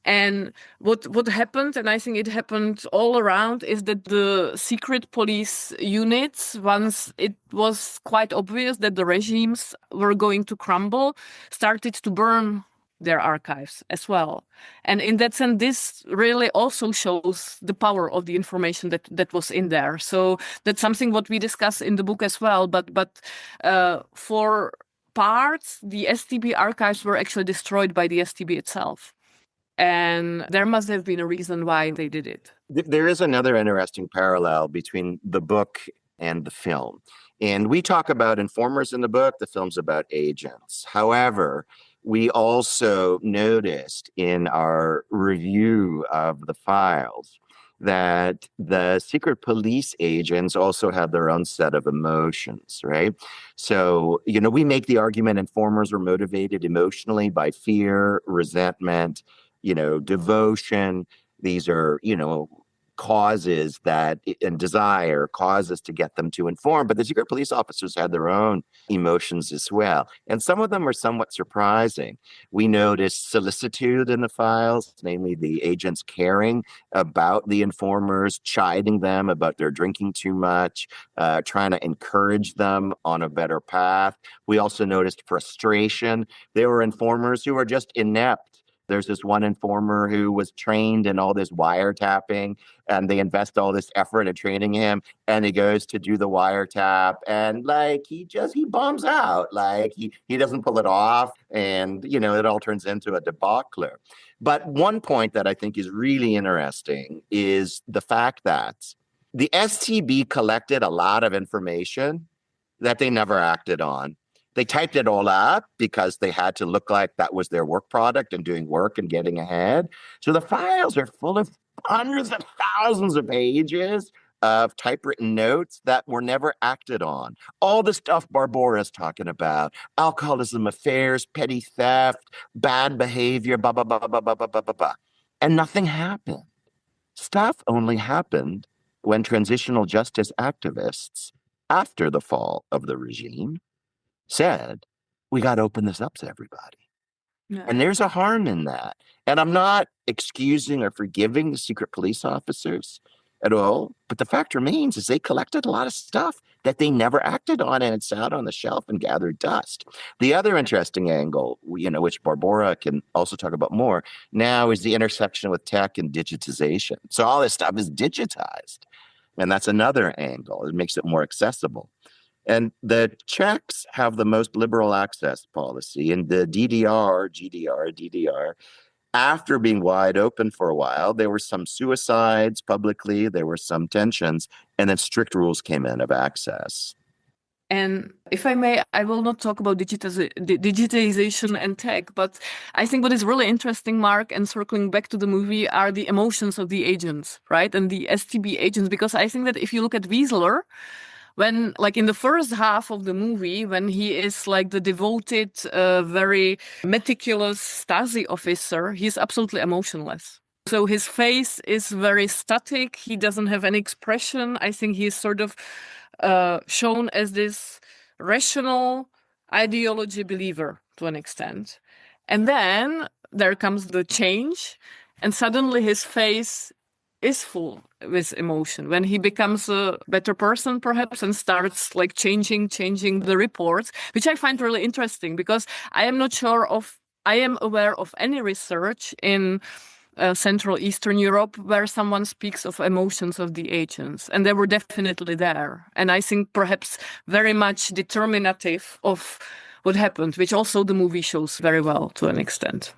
And what happened, and I think it happened all around, is that the secret police units, once it was quite obvious that the regimes were going to crumble, started to burn their archives as well. And in that sense, this really also shows the power of the information that was in there. So that's something what we discuss in the book as well. But for parts, the STB archives were actually destroyed by the STB itself. And there must have been a reason why they did it. There is another interesting parallel between the book and the film. And we talk about informers in the book, the film's about agents. However, we also noticed in our review of the files that the secret police agents also have their own set of emotions, right? So, we make the argument informers were motivated emotionally by fear, resentment, devotion. These are, causes and desire causes to get them to inform. But the secret police officers had their own emotions as well. And some of them are somewhat surprising. We noticed solicitude in the files, namely the agents caring about the informers, chiding them about their drinking too much, trying to encourage them on a better path. We also noticed frustration. There were informers who were just inept. There's this one informer who was trained in all this wiretapping, and they invest all this effort in training him, and he goes to do the wiretap, and he bums out. He doesn't pull it off, and it all turns into a debacle. But one point that I think is really interesting is the fact that the STB collected a lot of information that they never acted on. They typed it all up because they had to look like that was their work product and doing work and getting ahead. So the files are full of hundreds of thousands of pages of typewritten notes that were never acted on. All the stuff Barbora is talking about, alcoholism, affairs, petty theft, bad behavior, blah, blah, blah, blah, blah, blah, blah, blah. And nothing happened. Stuff only happened when transitional justice activists, after the fall of the regime, said, we got to open this up to everybody. Yeah. And there's a harm in that. And I'm not excusing or forgiving the secret police officers at all. But the fact remains is they collected a lot of stuff that they never acted on, and it sat on the shelf and gathered dust. The other interesting angle, which Barbora can also talk about more now, is the intersection with tech and digitization. So all this stuff is digitized. And that's another angle. It makes it more accessible. And the Czechs have the most liberal access policy. In the GDR, after being wide open for a while, there were some suicides publicly, there were some tensions, and then strict rules came in of access. And if I may, I will not talk about digitization and tech, but I think what is really interesting, Mark, and circling back to the movie, are the emotions of the agents, right? And the STB agents, because I think that if you look at Wiesler, when, in the first half of the movie, when he is the devoted, very meticulous Stasi officer, he's absolutely emotionless. So his face is very static. He doesn't have any expression. I think he's sort of shown as this rational ideology believer to an extent. And then there comes the change, and suddenly his face is full with emotion when he becomes a better person, perhaps, and starts changing the reports, which I find really interesting, because I am not sure I am aware of any research in Central Eastern Europe where someone speaks of emotions of the agents, and they were definitely there. And I think perhaps very much determinative of what happened, which also the movie shows very well to an extent.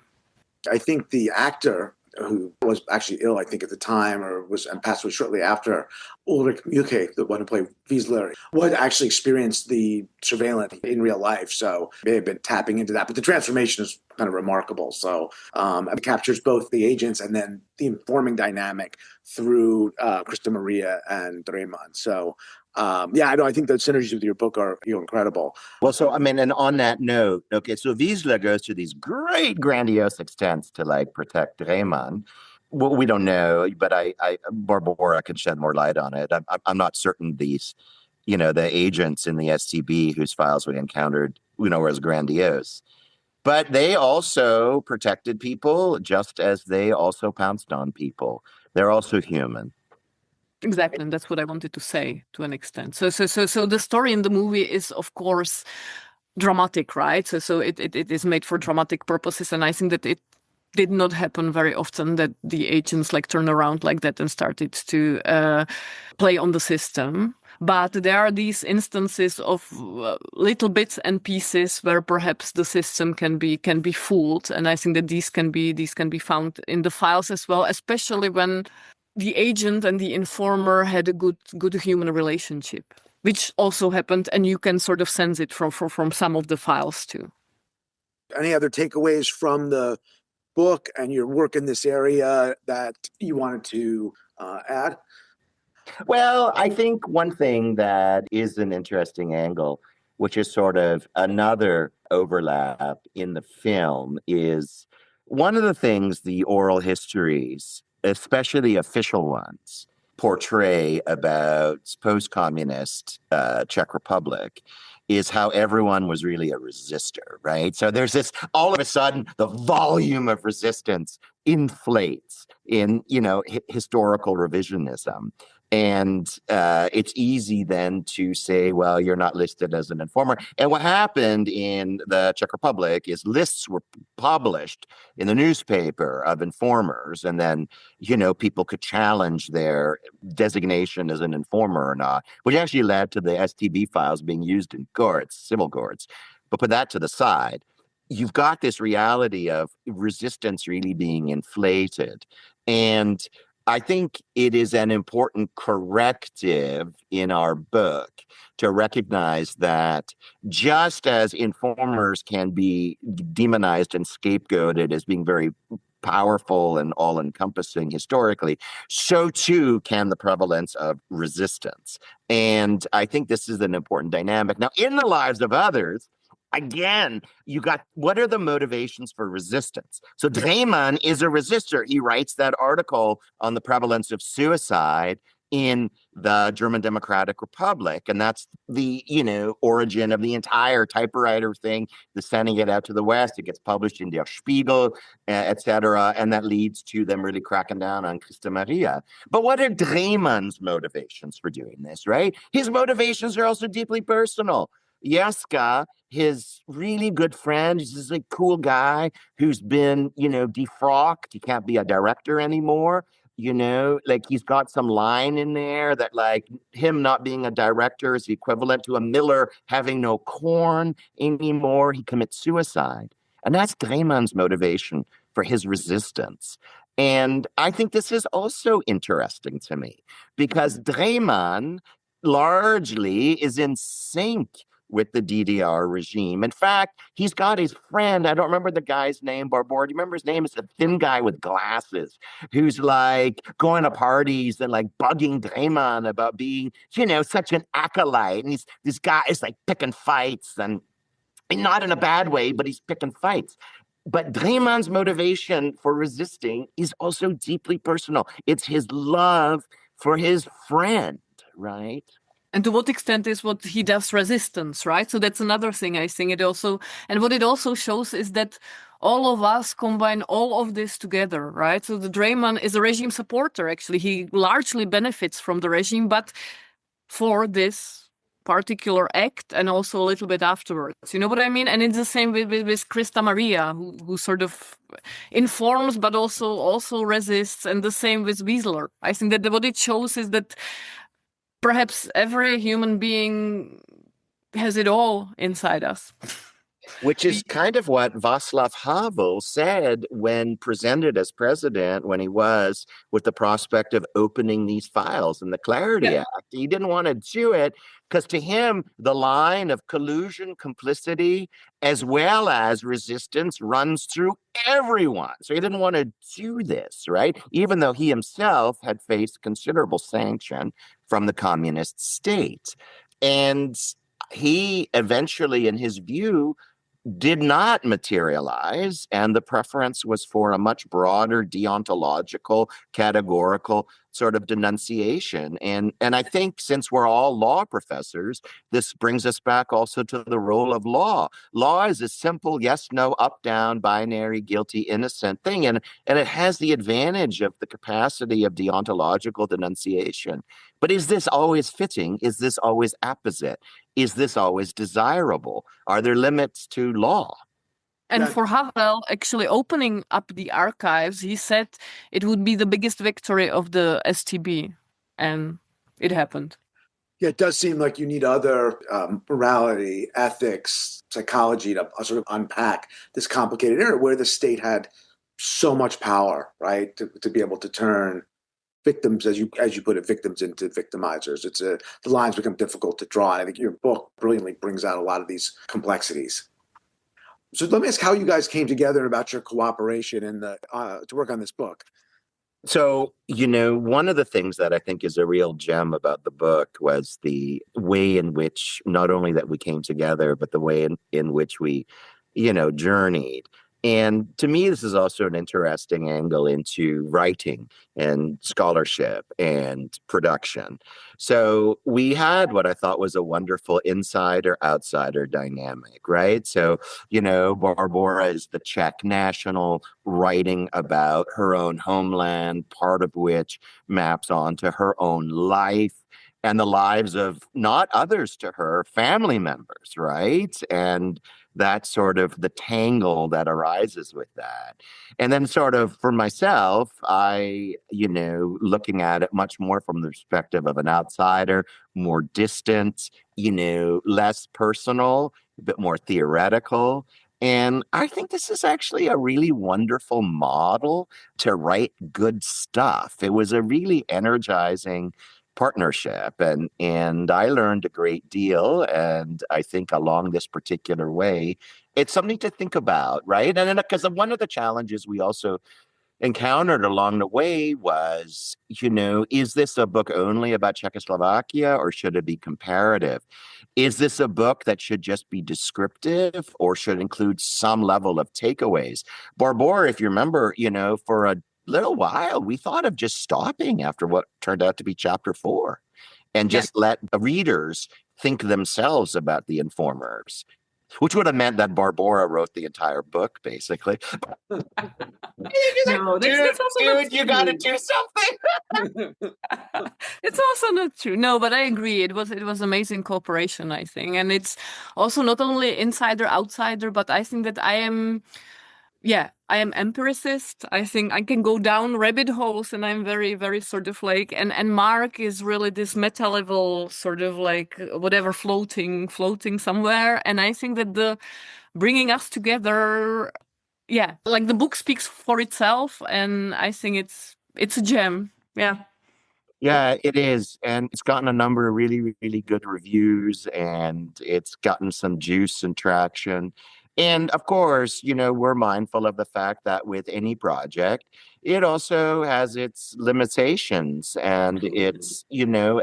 I think the actor who was actually ill, I think at the time, and passed away shortly after, Ulrich Mühlke, the one who played Wiesler, would actually experience the surveillance in real life. So may have been tapping into that. But the transformation is kind of remarkable. So it captures both the agents and then the informing dynamic through Christa Maria and Drehmann. So I think the synergies with your book are incredible. Well, so, I mean, and on that note, okay, so Wiesler goes to these great grandiose extents to like protect Drehmann. Well, we don't know, but Barbora can shed more light on it. I'm not certain these, the agents in the STB whose files we encountered, were as grandiose. But they also protected people just as they also pounced on people. They're also human. Exactly, and that's what I wanted to say to an extent. So the story in the movie is, of course, dramatic, right? So it is made for dramatic purposes, and I think that it did not happen very often that the agents turn around like that and started to play on the system. But there are these instances of little bits and pieces where perhaps the system can be fooled, and I think that these can be found in the files as well, especially when the agent and the informer had a good human relationship, which also happened, and you can sort of sense it from some of the files too. Any other takeaways from the book and your work in this area that you wanted to add? Well, I think one thing that is an interesting angle, which is sort of another overlap in the film, is one of the things the oral histories, especially official ones, portray about post-communist Czech Republic is how everyone was really a resistor, right? So there's this, all of a sudden, the volume of resistance inflates in, historical revisionism. And it's easy then to say, well, you're not listed as an informer. And what happened in the Czech Republic is lists were published in the newspaper of informers. And then, people could challenge their designation as an informer or not, which actually led to the STB files being used in courts, civil courts. But put that to the side. You've got this reality of resistance really being inflated. And I think it is an important corrective in our book to recognize that just as informers can be demonized and scapegoated as being very powerful and all-encompassing historically, so too can the prevalence of resistance. And I think this is an important dynamic. Now, in the lives of others, again, you got, what are the motivations for resistance? So Drehmann is a resistor. He writes that article on the prevalence of suicide in the German Democratic Republic. And that's the, origin of the entire typewriter thing, the sending it out to the West. It gets published in Der Spiegel, etc. And that leads to them really cracking down on Christa Maria. But what are Drehmann's motivations for doing this, right? His motivations are also deeply personal. Jeska, his really good friend, he's this cool guy who's been, defrocked. He can't be a director anymore. He's got some line in there that him not being a director is equivalent to a miller having no corn anymore. He commits suicide. And that's Drehmann's motivation for his resistance. And I think this is also interesting to me because Drehmann largely is in sync with the DDR regime. In fact, he's got his friend, I don't remember the guy's name, Barbora, do you remember his name? It's a thin guy with glasses who's going to parties and bugging Drehmann about being, such an acolyte. And this guy is picking fights, and not in a bad way, but he's picking fights. But Drehmann's motivation for resisting is also deeply personal. It's his love for his friend, right? And to what extent is what he does resistance, right? So that's another thing I think and what it also shows is that all of us combine all of this together, right? So the Drehmann is a regime supporter, actually. He largely benefits from the regime, but for this particular act and also a little bit afterwards. You know what I mean? And it's the same with Christa Maria, who sort of informs but also resists, and the same with Wiesler. I think that what it shows is that perhaps every human being has it all inside us. Which is kind of what Václav Havel said when presented as president, when he was with the prospect of opening these files in the Clarity Act. He didn't want to do it because to him, the line of collusion, complicity, as well as resistance runs through everyone. So he didn't want to do this, right? Even though he himself had faced considerable sanction from the communist state. And he eventually, in his view, did not materialize, and the preference was for a much broader deontological, categorical sort of denunciation. And I think since we're all law professors, this brings us back also to the role of law. Law is a simple yes, no, up, down, binary, guilty, innocent thing, and it has the advantage of the capacity of deontological denunciation. But is this always fitting? Is this always apposite? Is this always desirable? Are there limits to law? And for Havel, actually opening up the archives, he said it would be the biggest victory of the STB. And it happened. Yeah, it does seem like you need other morality, ethics, psychology to sort of unpack this complicated area where the state had so much power, right, to be able to turn victims, as you put it, victims into victimizers. The lines become difficult to draw. And I think your book brilliantly brings out a lot of these complexities. So let me ask how you guys came together and about your cooperation in to work on this book. So, one of the things that I think is a real gem about the book was the way in which not only that we came together, but the way in which we, journeyed. And to me, this is also an interesting angle into writing and scholarship and production. So we had what I thought was a wonderful insider-outsider dynamic, right? So, Barbora is the Czech national writing about her own homeland, part of which maps onto her own life and the lives of not others to her, family members, right? And that's sort of the tangle that arises with that. And then sort of for myself, I, looking at it much more from the perspective of an outsider, more distant, less personal, a bit more theoretical. And I think this is actually a really wonderful model to write good stuff. It was a really energizing partnership, and I learned a great deal, and I think along this particular way it's something to think about, right? And then because one of the challenges we also encountered along the way was, is this a book only about Czechoslovakia or should it be comparative? Is this a book that should just be descriptive or should include some level of takeaways? Barbora, if you remember, for a little while, we thought of just stopping after what turned out to be chapter 4 and just let readers think themselves about the informers, which would have meant that Barbora wrote the entire book, basically. No, that's also dude, you got to do something. It's also not true. No, but I agree. It was amazing cooperation, I think. And it's also not only insider, outsider, but I think that I am empiricist. I think I can go down rabbit holes and I'm very, very sort of like, and Mark is really this meta level sort of like whatever floating somewhere. And I think that the bringing us together, like the book speaks for itself. And I think it's a gem. Yeah. Yeah, it is. And it's gotten a number of really, really good reviews and it's gotten some juice and traction. And of course, we're mindful of the fact that with any project, it also has its limitations and it's,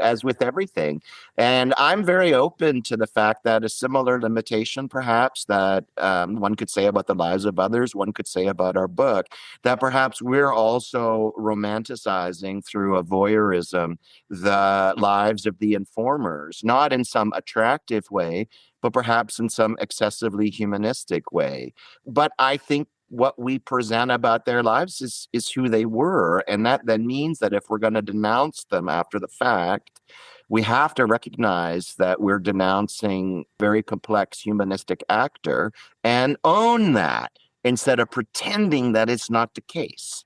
as with everything. And I'm very open to the fact that a similar limitation, perhaps, that one could say about the lives of others, one could say about our book, that perhaps we're also romanticizing through a voyeurism the lives of the informers, not in some attractive way, but perhaps in some excessively humanistic way. But I think what we present about their lives is who they were. And that then means that if we're going to denounce them after the fact, we have to recognize that we're denouncing a very complex humanistic actor and own that instead of pretending that it's not the case.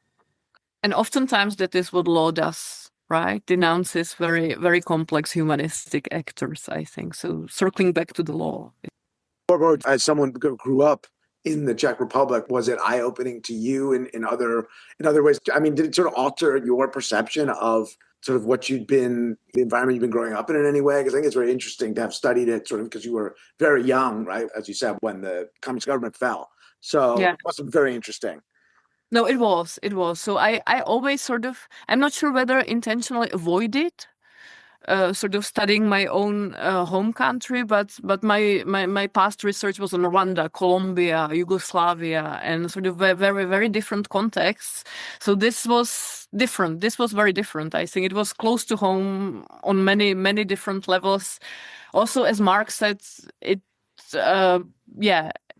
And oftentimes that is what law does, right? Denounces very, very complex humanistic actors, I think. So circling back to the law. Barbora, as someone who grew up in the Czech Republic, was it eye-opening to you in other ways? I mean, did it sort of alter your perception of sort of what you'd been, the environment you've been growing up in any way? Because I think it's very interesting to have studied it sort of because you were very young, right? As you said, when the communist government fell. So Yeah. it must have been very interesting. No, it was. So I always sort of, I'm not sure whether intentionally avoided sort of studying my own home country, but my past research was on Rwanda, Colombia, Yugoslavia, and sort of very, very different contexts. So this was different. This was very different. I think it was close to home on many, many different levels. Also, as Mark said, it,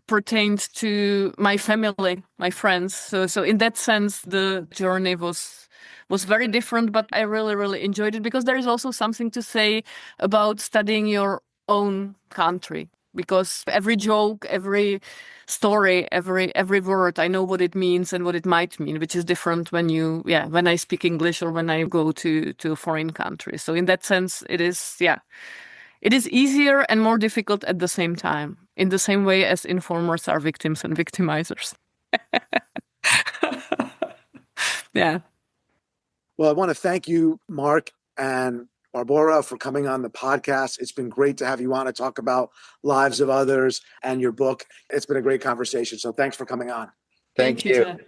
pertained to my family, my friends. So in that sense, the journey was very different, but I really, really enjoyed it because there is also something to say about studying your own country. Because every joke, every story, every word, I know what it means and what it might mean, which is different when I speak English or when I go to a foreign country. So in that sense, it is easier and more difficult at the same time, in the same way as informers are victims and victimizers. Yeah. Well, I want to thank you, Mark and Barbora, for coming on the podcast. It's been great to have you on to talk about Lives of Others and your book. It's been a great conversation. So thanks for coming on. Thank you. Jen.